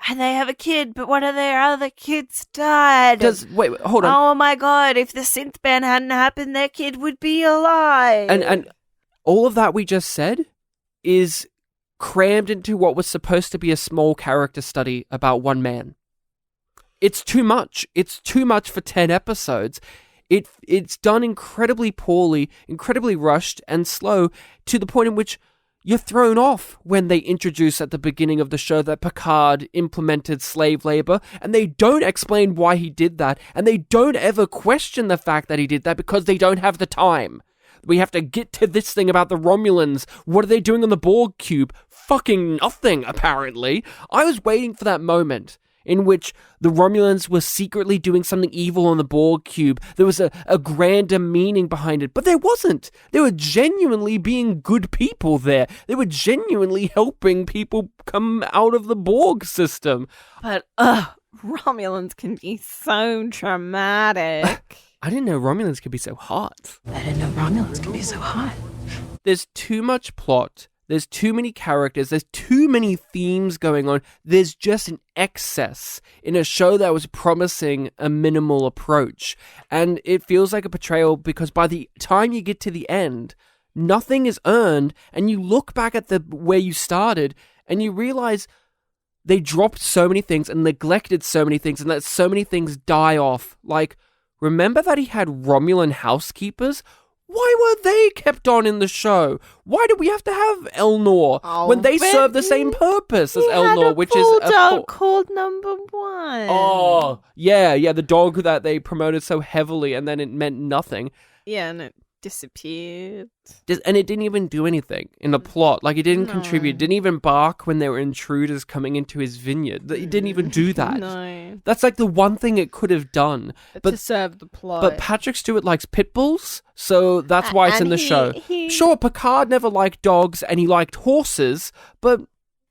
And they have a kid, but one of their other kids died. Wait, hold on. Oh my god, if the synth ban hadn't happened, their kid would be alive. And all of that we just said is crammed into what was supposed to be a small character study about one man. It's too much. It's too much for 10 episodes. It's done incredibly poorly, incredibly rushed and slow, to the point in which you're thrown off when they introduce at the beginning of the show that Picard implemented slave labor, and they don't explain why he did that, and they don't ever question the fact that he did that because they don't have the time. We have to get to this thing about the Romulans. What are they doing on the Borg cube? Fucking nothing, apparently. I was waiting for that moment in which the Romulans were secretly doing something evil on the Borg cube. There was a grander meaning behind it, but there wasn't. They were genuinely being good people there. They were genuinely helping people come out of the Borg system. But, Romulans can be so dramatic. I didn't know Romulans could be so hot. I didn't know Romulans could be so hot. There's too much plot. There's too many characters. There's too many themes going on. There's just an excess in a show that was promising a minimal approach. And it feels like a betrayal because by the time you get to the end, nothing is earned. And you look back at where you started and you realize they dropped so many things and neglected so many things and let so many things die off. Like, remember that he had Romulan housekeepers? Why were they kept on in the show? Why do we have to have Elnor when they serve the same purpose as Elnor, which is a dog called Number One. Oh, yeah, the dog that they promoted so heavily, and then it meant nothing. Yeah, and it disappeared. And it didn't even do anything in the plot. Like, it didn't contribute. It didn't even bark when there were intruders coming into his vineyard. It didn't even do that. No. That's like the one thing it could have done. But to serve the plot. But Patrick Stewart likes pit bulls, so that's why it's in the show. Sure, Picard never liked dogs and he liked horses, but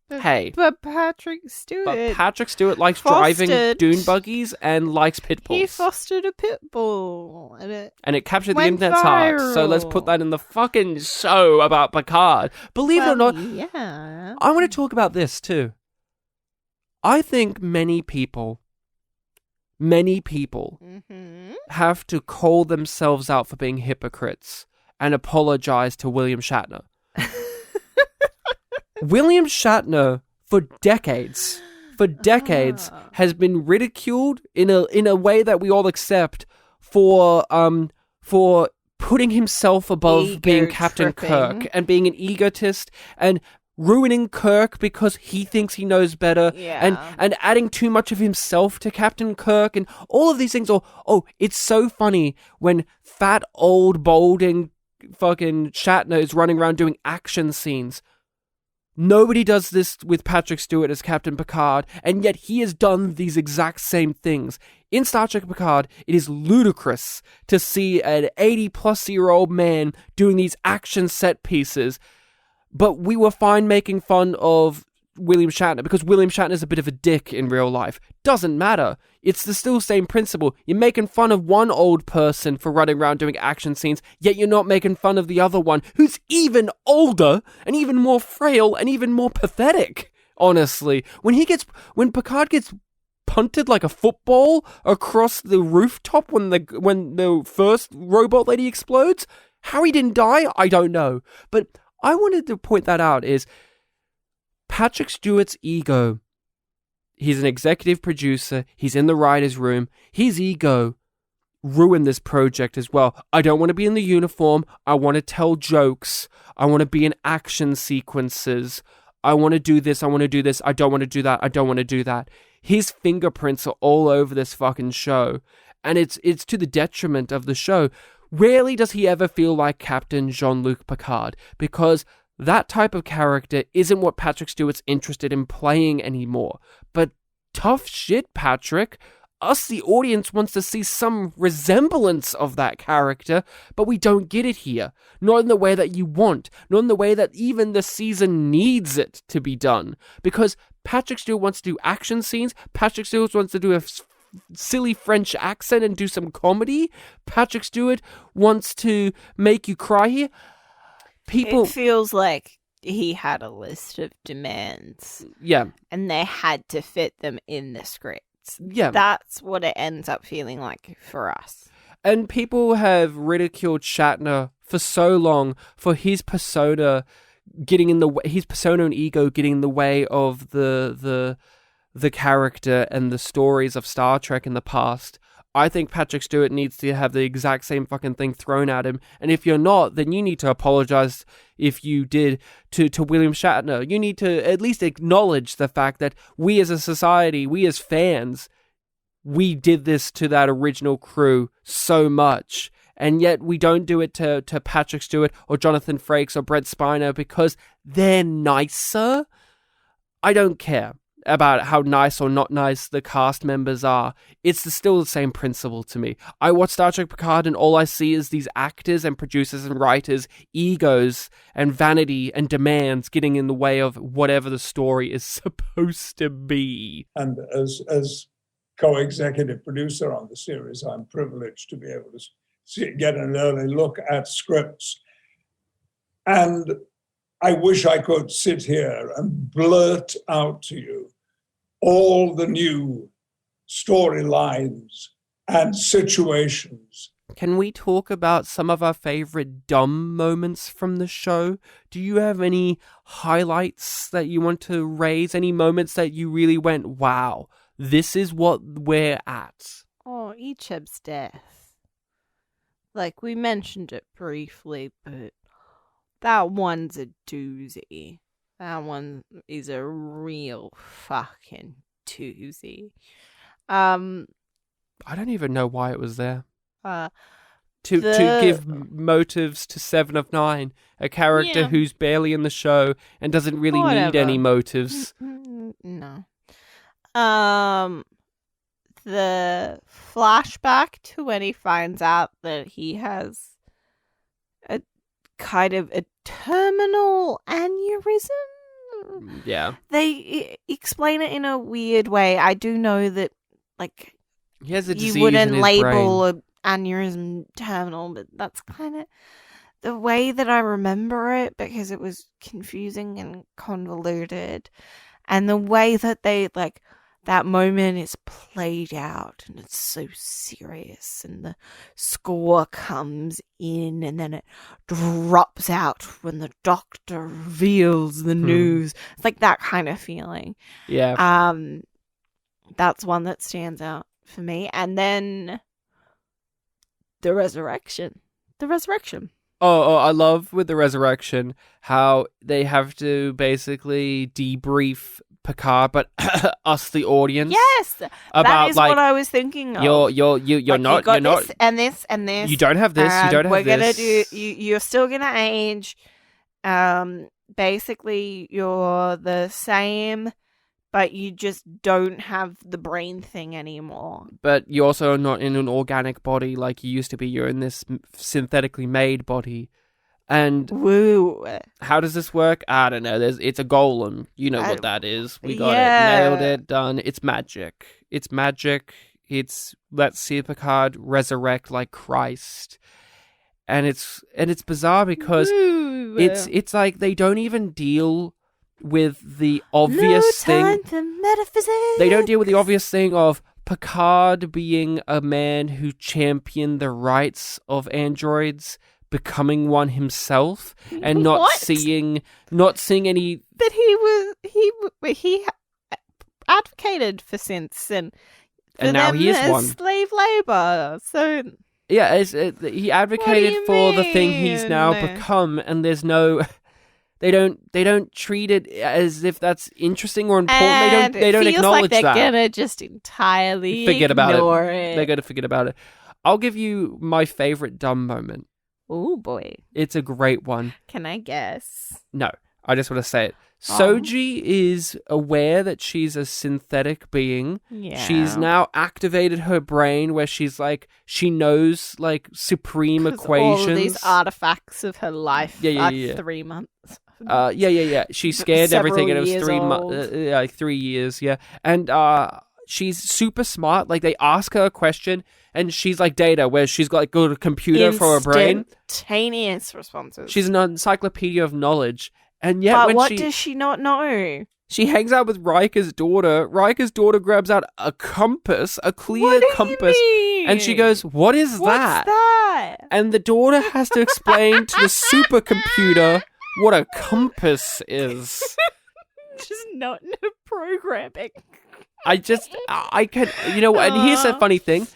hey. But Patrick Stewart likes driving dune buggies and likes pit bulls. He fostered a pit bull. And it captured the internet's heart. So let's put that in the fucking show about Picard. Believe it or not, yeah. I want to talk about this too. I think many people have to call themselves out for being hypocrites and apologize to William Shatner. William Shatner, for decades, has been ridiculed in a way that we all accept for putting himself above being Captain Kirk and being an egotist and ruining Kirk because he thinks he knows better and adding too much of himself to Captain Kirk and all of these things. It's so funny when fat, old, balding fucking Shatner is running around doing action scenes. Nobody does this with Patrick Stewart as Captain Picard, and yet he has done these exact same things. In Star Trek Picard, it is ludicrous to see an 80-plus-year-old man doing these action set pieces, but we were fine making fun of William Shatner because William Shatner is a bit of a dick in real life. Doesn't matter. It's the still same principle. You're making fun of one old person for running around doing action scenes, yet you're not making fun of the other one who's even older and even more frail and even more pathetic. Honestly, when Picard gets punted like a football across the rooftop when the first robot lady explodes, how he didn't die, I don't know. But I wanted to point that out is Patrick Stewart's ego. He's an executive producer. He's in the writer's room. His ego ruined this project as well. I don't want to be in the uniform. I want to tell jokes. I want to be in action sequences. I want to do this. I want to do this. I don't want to do that. I don't want to do that. His fingerprints are all over this fucking show. And it's to the detriment of the show. Rarely does he ever feel like Captain Jean-Luc Picard because that type of character isn't what Patrick Stewart's interested in playing anymore. But tough shit, Patrick. Us, the audience, wants to see some resemblance of that character, but we don't get it here. Not in the way that you want. Not in the way that even the season needs it to be done. Because Patrick Stewart wants to do action scenes. Patrick Stewart wants to do a silly French accent and do some comedy. Patrick Stewart wants to make you cry here. It feels like he had a list of demands. Yeah. And they had to fit them in the scripts. Yeah. That's what it ends up feeling like for us. And people have ridiculed Shatner for so long for his persona getting in the way, his persona and ego getting in the way of the character and the stories of Star Trek in the past. I think Patrick Stewart needs to have the exact same fucking thing thrown at him. And if you're not, then you need to apologize if you did to William Shatner. You need to at least acknowledge the fact that we as a society, we as fans, we did this to that original crew so much. And yet we don't do it to Patrick Stewart or Jonathan Frakes or Brent Spiner because they're nicer. I don't care about how nice or not nice the cast members are. It's still the same principle to me. I watch Star Trek Picard and all I see is these actors and producers and writers' egos and vanity and demands getting in the way of whatever the story is supposed to be. And as co-executive producer on the series, I'm privileged to be able to get an early look at scripts. And I wish I could sit here and blurt out to you all the new storylines and situations. Can we talk about some of our favorite dumb moments from the show? Do you have any highlights that you want to raise? Any moments that you really went, wow, this is what we're at? Oh, Icheb's death. Like, we mentioned it briefly, but that one's a doozy. That one is a real fucking doozy. I don't even know why it was there. To give motives to 7 of 9, a character who's barely in the show and doesn't really need any motives. No. The flashback to when he finds out that he has a kind of a terminal aneurysm. Yeah. They explain it in a weird way. I do know that, like, he has a disease you wouldn't in his label brain. an aneurysm terminal, but that's kind of the way that I remember it because it was confusing and convoluted. And the way that they, like, that moment is played out and it's so serious and the score comes in and then it drops out when the doctor reveals the news. It's like that kind of feeling. Yeah. That's one that stands out for me. And then the resurrection. The resurrection. Oh, I love with the resurrection how they have to basically debrief Picard, but us, the audience. Yes, about, that is like, what I was thinking of. You're Like, not you got this and this and this. You don't have this. You don't have we're this. Gonna do. You're still gonna age. Basically, you're the same, but you just don't have the brain thing anymore. But you also are not in an organic body like you used to be. You're in this synthetically made body. And woo, how does this work? I don't know. It's a golem. You know what that is. We got it. Nailed it. Done. It's magic. It's magic. It's let's see Picard resurrect like Christ. And it's bizarre because it's like they don't even deal with the obvious thing. They don't deal with the obvious thing of Picard being a man who championed the rights of androids, becoming one himself, and not seeing any. But he advocated for synths and now he is one. Slave labor. So yeah, he advocated for the thing he's now become, and there's no. They don't treat it as if that's interesting or important. And they don't acknowledge like they're that. Gonna just entirely forget about it. They're gonna forget about it. I'll give you my favorite dumb moment. Oh boy, it's a great one. Can I guess? No, I just want to say it. Soji is aware that she's a synthetic being. Yeah. She's now activated her brain where she's like, she knows like supreme equations. All of these artifacts of her life. Yeah. 3 months. Yeah. She scared everything, and it was 3 months, like 3 years. Yeah, and she's super smart. Like they ask her a question, and she's like Data, where she's got like got a computer for her brain. Instantaneous responses. She's an encyclopedia of knowledge, and yet but what does she not know? She hangs out with Riker's daughter. Riker's daughter grabs out a compass, a clear compass, and she goes, "What is that?" What's that? And the daughter has to explain to the supercomputer what a compass is. Just not no programming. I can, and here's the funny thing.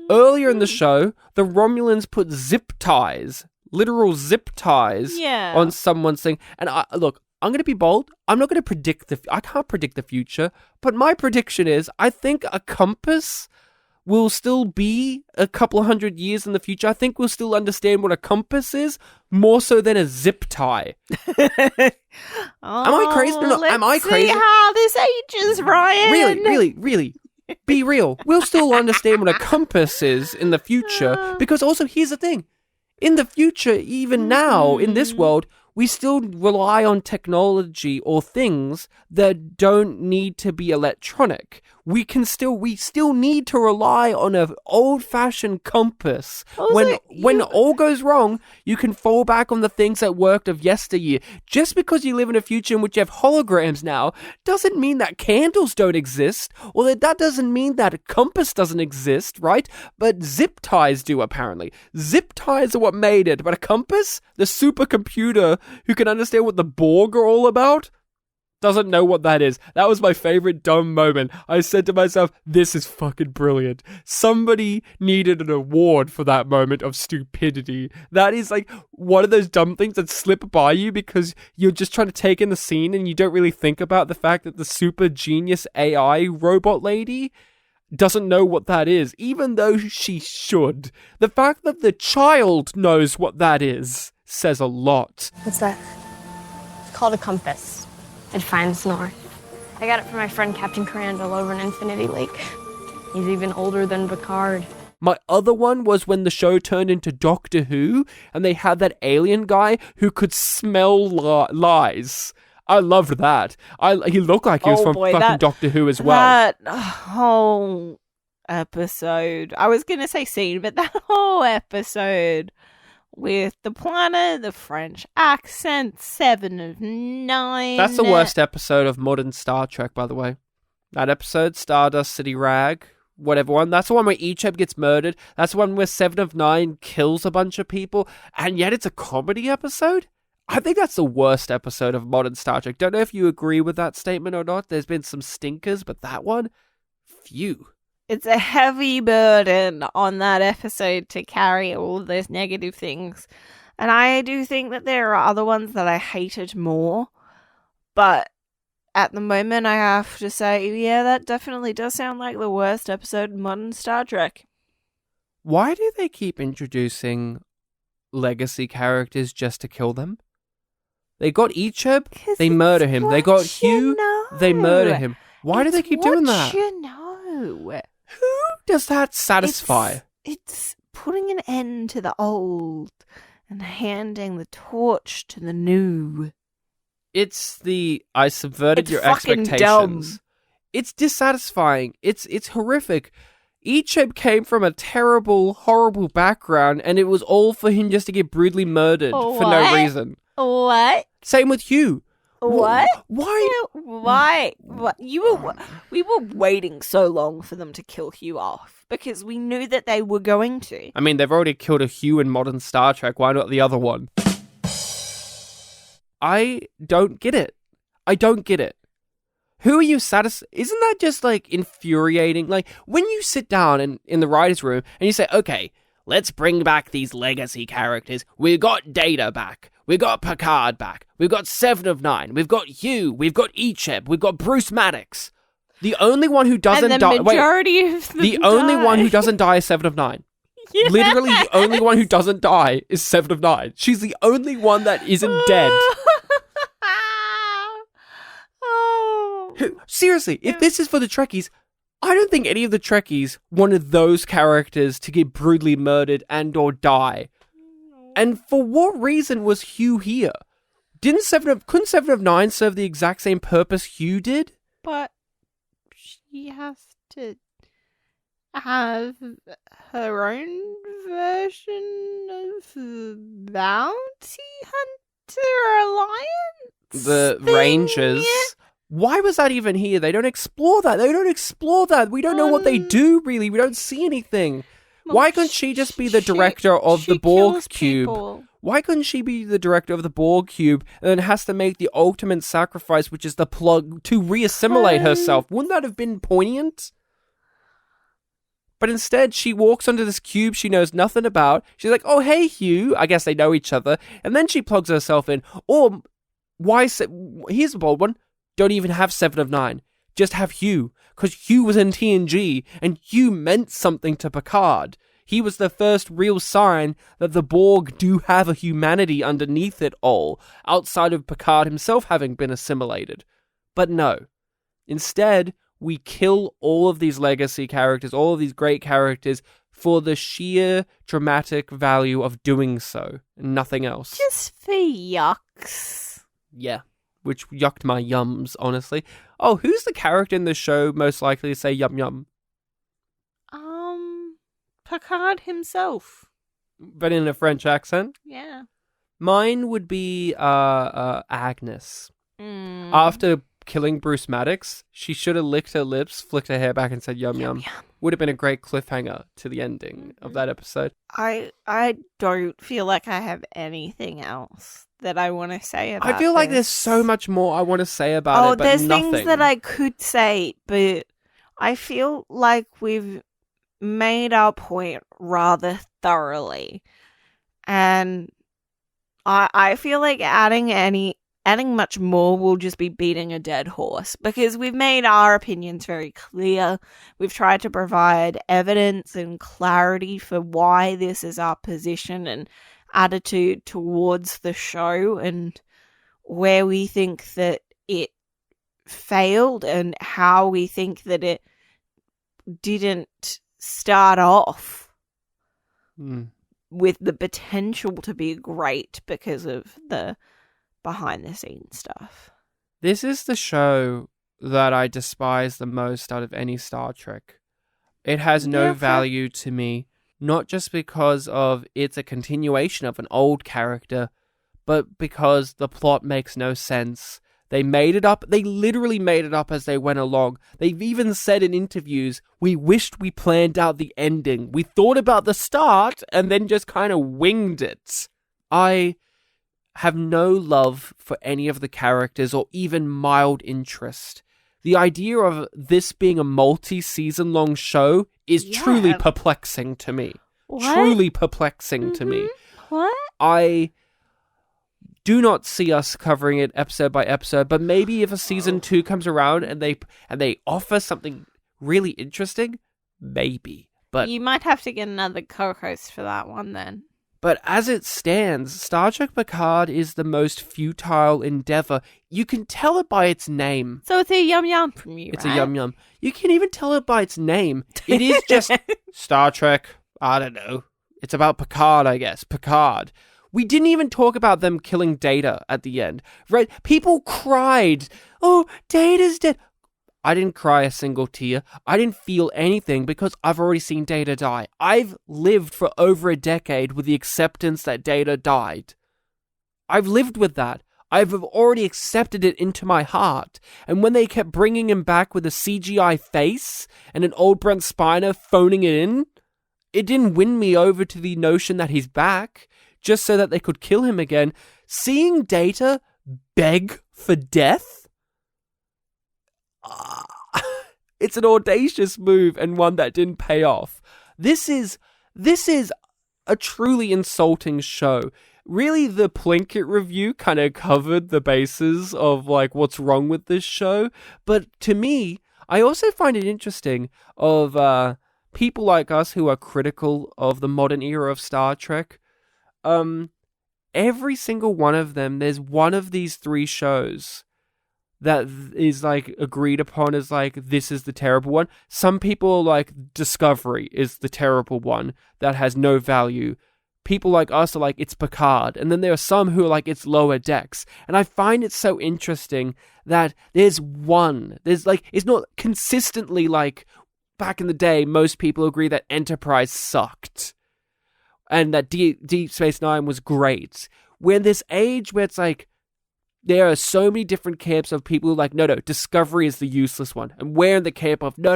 Earlier in the show, the Romulans put zip ties, literal zip ties, on someone's thing. And look, I'm going to be bold. I'm not going to I can't predict the future, but my prediction is I think a compass will still be a couple of 100 years in the future. I think we'll still understand what a compass is more so than a zip tie. Am I crazy? No, am I crazy? See how this ages, Ryan. Really. Be real. We'll still understand what a compass is in the future, because also here's the thing. In the future, even now, in this world, we still rely on technology or things that don't need to be electronic. We still need to rely on an old-fashioned compass. When all goes wrong, you can fall back on the things that worked of yesteryear. Just because you live in a future in which you have holograms now, doesn't mean that candles don't exist, or that doesn't mean that a compass doesn't exist, right? But zip ties do, apparently. Zip ties are what made it, but a compass? The supercomputer who can understand what the Borg are all about? Doesn't know what that is. That was my favorite dumb moment. I said to myself, this is fucking brilliant. Somebody needed an award for that moment of stupidity. That is like one of those dumb things that slip by you because you're just trying to take in the scene and you don't really think about the fact that the super genius AI robot lady doesn't know what that is, even though she should. The fact that the child knows what that is says a lot. What's that? It's called a compass. It finds north. I got it from my friend Captain Crandall over in Infinity Lake. He's even older than Picard. My other one was when the show turned into Doctor Who, and they had that alien guy who could smell lies. I loved that. He looked like he was from fucking Doctor Who as well. That whole episode. I was going to say scene, but that whole episode with the planet, the French accent, 7 of 9. That's the worst episode of modern Star Trek, by the way. That episode, Stardust City Rag, whatever one. That's the one where Icheb gets murdered. That's the one where 7 of 9 kills a bunch of people, and yet it's a comedy episode? I think that's the worst episode of modern Star Trek. Don't know if you agree with that statement or not. There's been some stinkers, but that one? Phew. it's a heavy burden on that episode to carry all of those negative things. And I do think that there are other ones that I hated more. But at the moment, I have to say, yeah, that definitely does sound like the worst episode in modern Star Trek. Why do they keep introducing legacy characters just to kill them? They got Icheb, they murder him. They got Hugh, they murder him. Why do they keep doing that? You know. Who does that satisfy? It's putting an end to the old and handing the torch to the new. It's the I subverted your fucking expectations. dumb. It's dissatisfying. It's horrific. Icheb came from a terrible, horrible background, and it was all for him just to get brutally murdered for no reason. What? Same with Hugh. What? Why? Why? What? We were waiting so long for them to kill Hugh off because we knew that they were going to. I mean, they've already killed a Hugh in modern Star Trek. Why not the other one? I don't get it. I don't get it. Who are you satisfied? Isn't that just like infuriating? Like when you sit down in the writer's room and you say, okay, let's bring back these legacy characters. We got Data back. We got Picard back. We've got 7 of 9. We've got Hugh. We've got Icheb. We've got Bruce Maddox. The only one who doesn't die. And the majority of them the only one who doesn't die is 7 of 9. Yes. Literally, the only one who doesn't die is 7 of 9. She's the only one that isn't dead. Seriously, if this is for the Trekkies, I don't think any of the Trekkies wanted those characters to get brutally murdered and or die. And for what reason was Hugh here? Couldn't 7 of 9 serve the exact same purpose Hugh did? But she has to have her own version of Bounty Hunter Alliance? The thing? Rangers. Why was that even here? They don't explore that. We don't know what they do, really. We don't see anything. Well, why couldn't she just be the director of the Borg Cube? People. Why couldn't she be the director of the Borg Cube and then has to make the ultimate sacrifice, which is the plug, to re-assimilate herself? Wouldn't that have been poignant? But instead, she walks onto this cube she knows nothing about. She's like, oh, hey, Hugh. I guess they know each other. And then she plugs herself in. Or, here's a bold one. Don't even have 7 of 9. Just have Hugh. Because Hugh was in TNG, and Hugh meant something to Picard. He was the first real sign that the Borg do have a humanity underneath it all, outside of Picard himself having been assimilated. But no. Instead, we kill all of these legacy characters, all of these great characters, for the sheer dramatic value of doing so, and nothing else. Just for yucks. Yeah. Which yucked my yums, honestly. Oh, who's the character in the show most likely to say yum yum? Picard himself. But in a French accent? Yeah. Mine would be Agnes. After killing Bruce Maddox, she should have licked her lips, flicked her hair back and said yum yum. Would have been a great cliffhanger to the ending of that episode. I don't feel like I have anything else that I want to say about I feel like this. there's so much more I want to say about it, but there's nothing. things that I could say, but I feel like we've made our point rather thoroughly. And I feel like adding much more will just be beating a dead horse, because we've made our opinions very clear. We've tried to provide evidence and clarity for why this is our position and attitude towards the show and where we think that it failed and how we think that it didn't start off with the potential to be great because of the behind the scenes stuff. This is the show that I despise the most out of any Star Trek. It has no value to me, not just because of it's a continuation of an old character, but because the plot makes no sense. They made it up. They literally made it up as they went along. They've even said in interviews, we wished we planned out the ending. We thought about the start and then just kind of winged it. I have no love for any of the characters or even mild interest the idea of this being a multi-season long show is truly perplexing to me. What? Truly perplexing to me. What? I do not see us covering it episode by episode, but maybe if a season 2 comes around and they offer something really interesting, maybe. But you might have to get another co-host for that one then. But as it stands, Star Trek Picard is the most futile endeavor. You can tell it by its name. So it's a Yum Yum from you, It's right? a Yum Yum. You can even tell it by its name. It is just Star Trek. I don't know. It's about Picard, I guess. Picard. We didn't even talk about them killing Data at the end. Right? People cried. Oh, Data's dead. I didn't cry a single tear. I didn't feel anything because I've already seen Data die. I've lived for over a decade with the acceptance that Data died. I've lived with that. I've already accepted it into my heart. And when they kept bringing him back with a CGI face and an old Brent Spiner phoning it in, it didn't win me over to the notion that he's back just so that they could kill him again. Seeing Data beg for death? It's an audacious move and one that didn't pay off. This is a truly insulting show. Really, the Plinkett review kind of covered the bases of like what's wrong with this show. But to me, I also find it interesting of people like us who are critical of the modern era of Star Trek. Every single one of them, there's one of these 3 shows that is like agreed upon as like, this is the terrible one. Some people are like, Discovery is the terrible one that has no value. People like us are like, it's Picard. And then there are some who are like, it's Lower Decks. And I find it so interesting that there's like, it's not consistently like, back in the day, most people agree that Enterprise sucked. And that Deep Space Nine was great. We're in this age where it's like, there are so many different camps of people who are like, no, Discovery is the useless one. And we're in the camp of, no.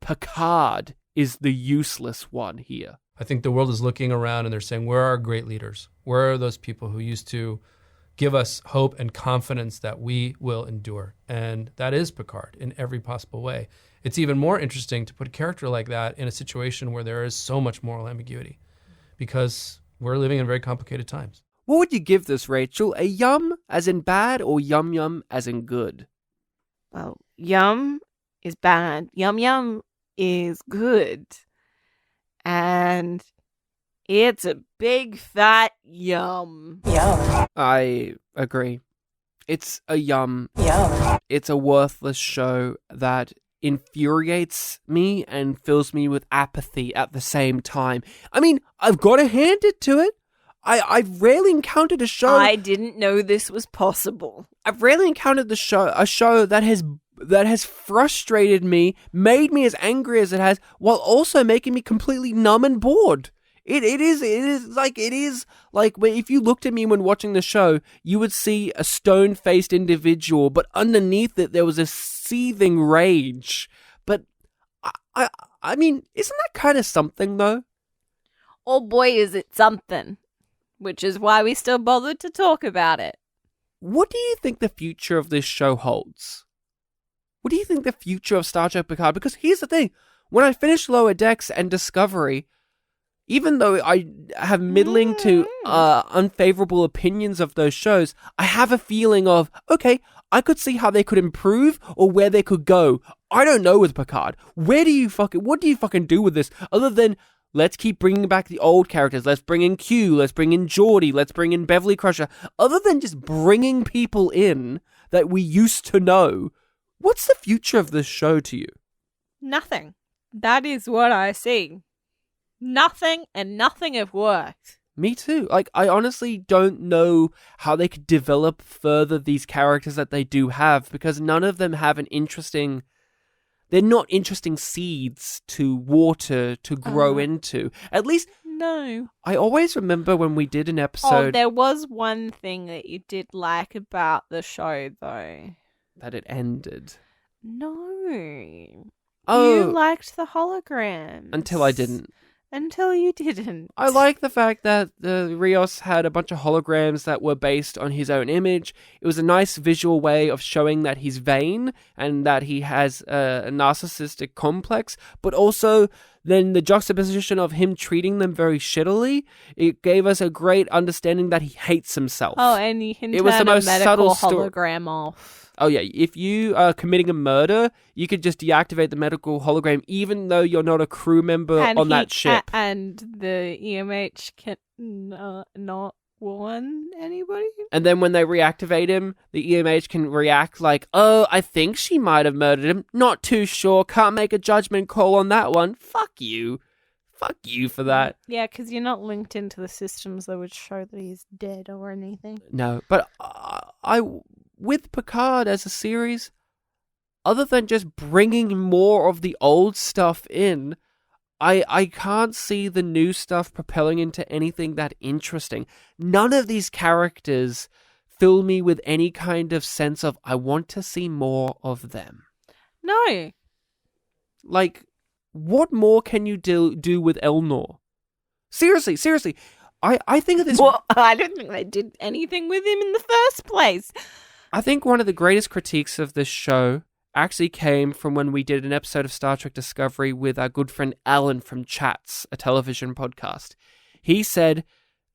Picard is the useless one here. I think the world is looking around and they're saying, where are our great leaders? Where are those people who used to give us hope and confidence that we will endure? And that is Picard in every possible way. It's even more interesting to put a character like that in a situation where there is so much moral ambiguity because we're living in very complicated times. What would you give this, Rachel? A yum as in bad or yum yum as in good? Well, yum is bad. Yum yum is good. And it's a big fat yum. Yum. I agree. It's a yum. Yum. It's a worthless show that infuriates me and fills me with apathy at the same time. I mean, I've got to hand it to it. I've rarely encountered a show. I didn't know this was possible. I've rarely encountered a show that has frustrated me, made me as angry as it has, while also making me completely numb and bored. It is like if you looked at me when watching the show, you would see a stone-faced individual, but underneath it there was a seething rage. But I mean, isn't that kind of something though? Oh boy, is it something. Which is why we still bothered to talk about it. What do you think the future of this show holds? What do you think the future of Star Trek Picard? Because here's the thing. When I finished Lower Decks and Discovery, even though I have middling to unfavorable opinions of those shows, I have a feeling of, okay, I could see how they could improve or where they could go. I don't know with Picard. What do you fucking do with this other than let's keep bringing back the old characters. Let's bring in Q. Let's bring in Geordi. Let's bring in Beverly Crusher. Other than just bringing people in that we used to know, what's the future of this show to you? Nothing. That is what I see. Nothing and nothing have worked. Me too. Like, I honestly don't know how they could develop further these characters that they do have because none of them have an interesting... They're not interesting seeds to water, to grow into. At least... No. I always remember when we did an episode... Oh, there was one thing that you did like about the show, though. That it ended. No. Oh. You liked the holograms. Until I didn't. Until you didn't. I like the fact that Rios had a bunch of holograms that were based on his own image. It was a nice visual way of showing that he's vain and that he has a narcissistic complex, but also then the juxtaposition of him treating them very shittily, it gave us a great understanding that he hates himself. Oh, and you can It was the turn a most medical subtle hologram off. Oh yeah, if you are committing a murder, you could just deactivate the medical hologram even though you're not a crew member on that ship. And the EMH can not warn anybody? And then when they reactivate him, the EMH can react like, oh, I think she might have murdered him. Not too sure. Can't make a judgment call on that one. Fuck you. Fuck you for that. Yeah, because you're not linked into the systems that would show that he's dead or anything. No, but with Picard as a series, other than just bringing more of the old stuff in, I can't see the new stuff propelling into anything that interesting. None of these characters fill me with any kind of sense of, I want to see more of them. No. Like, what more can you do with Elnor? Seriously. I think of this... Well, I don't think they did anything with him in the first place. I think one of the greatest critiques of this show actually came from when we did an episode of Star Trek Discovery with our good friend Alan from Chats, a television podcast. He said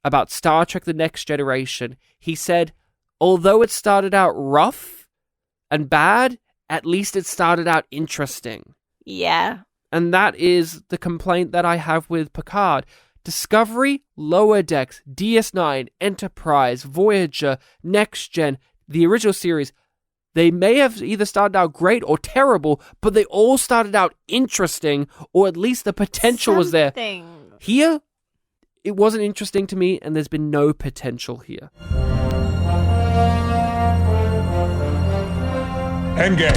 about Star Trek The Next Generation, he said, although it started out rough and bad, at least it started out interesting. Yeah. And that is the complaint that I have with Picard. Discovery, Lower Decks, DS9, Enterprise, Voyager, Next Gen, the original series, they may have either started out great or terrible, but they all started out interesting, or at least the potential was there. Here, it wasn't interesting to me, and there's been no potential here. Engage.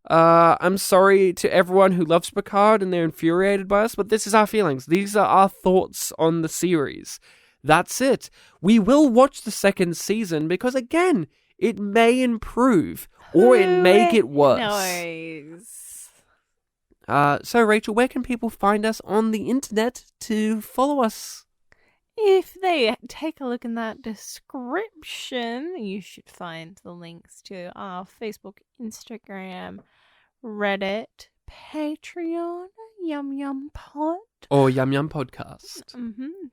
I'm sorry to everyone who loves Picard and they're infuriated by us, but this is our feelings. These are our thoughts on the series. That's it. We will watch the second season because, again, it may improve or it may get worse. So, Rachel, where can people find us on the internet to follow us? If they take a look in that description, you should find the links to our Facebook, Instagram, Reddit, Patreon, YumYumPod. Or YumYumPodcast.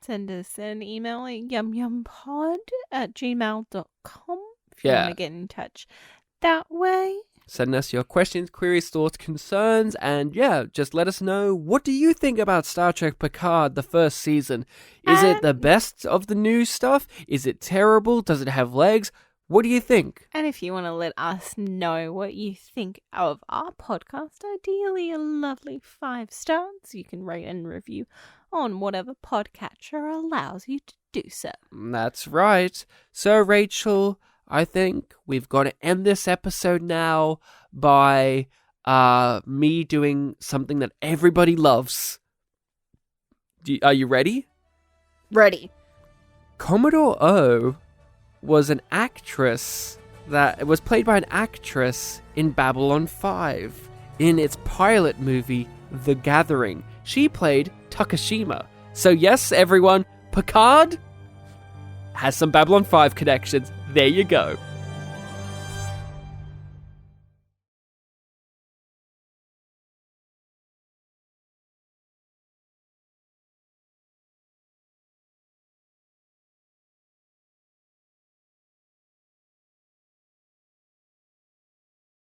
Send us an email at yumyumpod@gmail.com if you want to get in touch that way. Send us your questions, queries, thoughts, concerns, and just let us know, what do you think about Star Trek Picard, the first season? Is it the best of the new stuff? Is it terrible? Does it have legs? What do you think? And if you want to let us know what you think of our podcast, ideally a lovely 5 stars, you can rate and review on whatever podcatcher allows you to do so. That's right. So, Rachel, I think we've got to end this episode now by me doing something that everybody loves. Are you ready? Ready. Commodore O was an actress that was played by an actress in Babylon 5 in its pilot movie, The Gathering. She played Takashima. So yes, everyone, Picard has some Babylon 5 connections. There you go.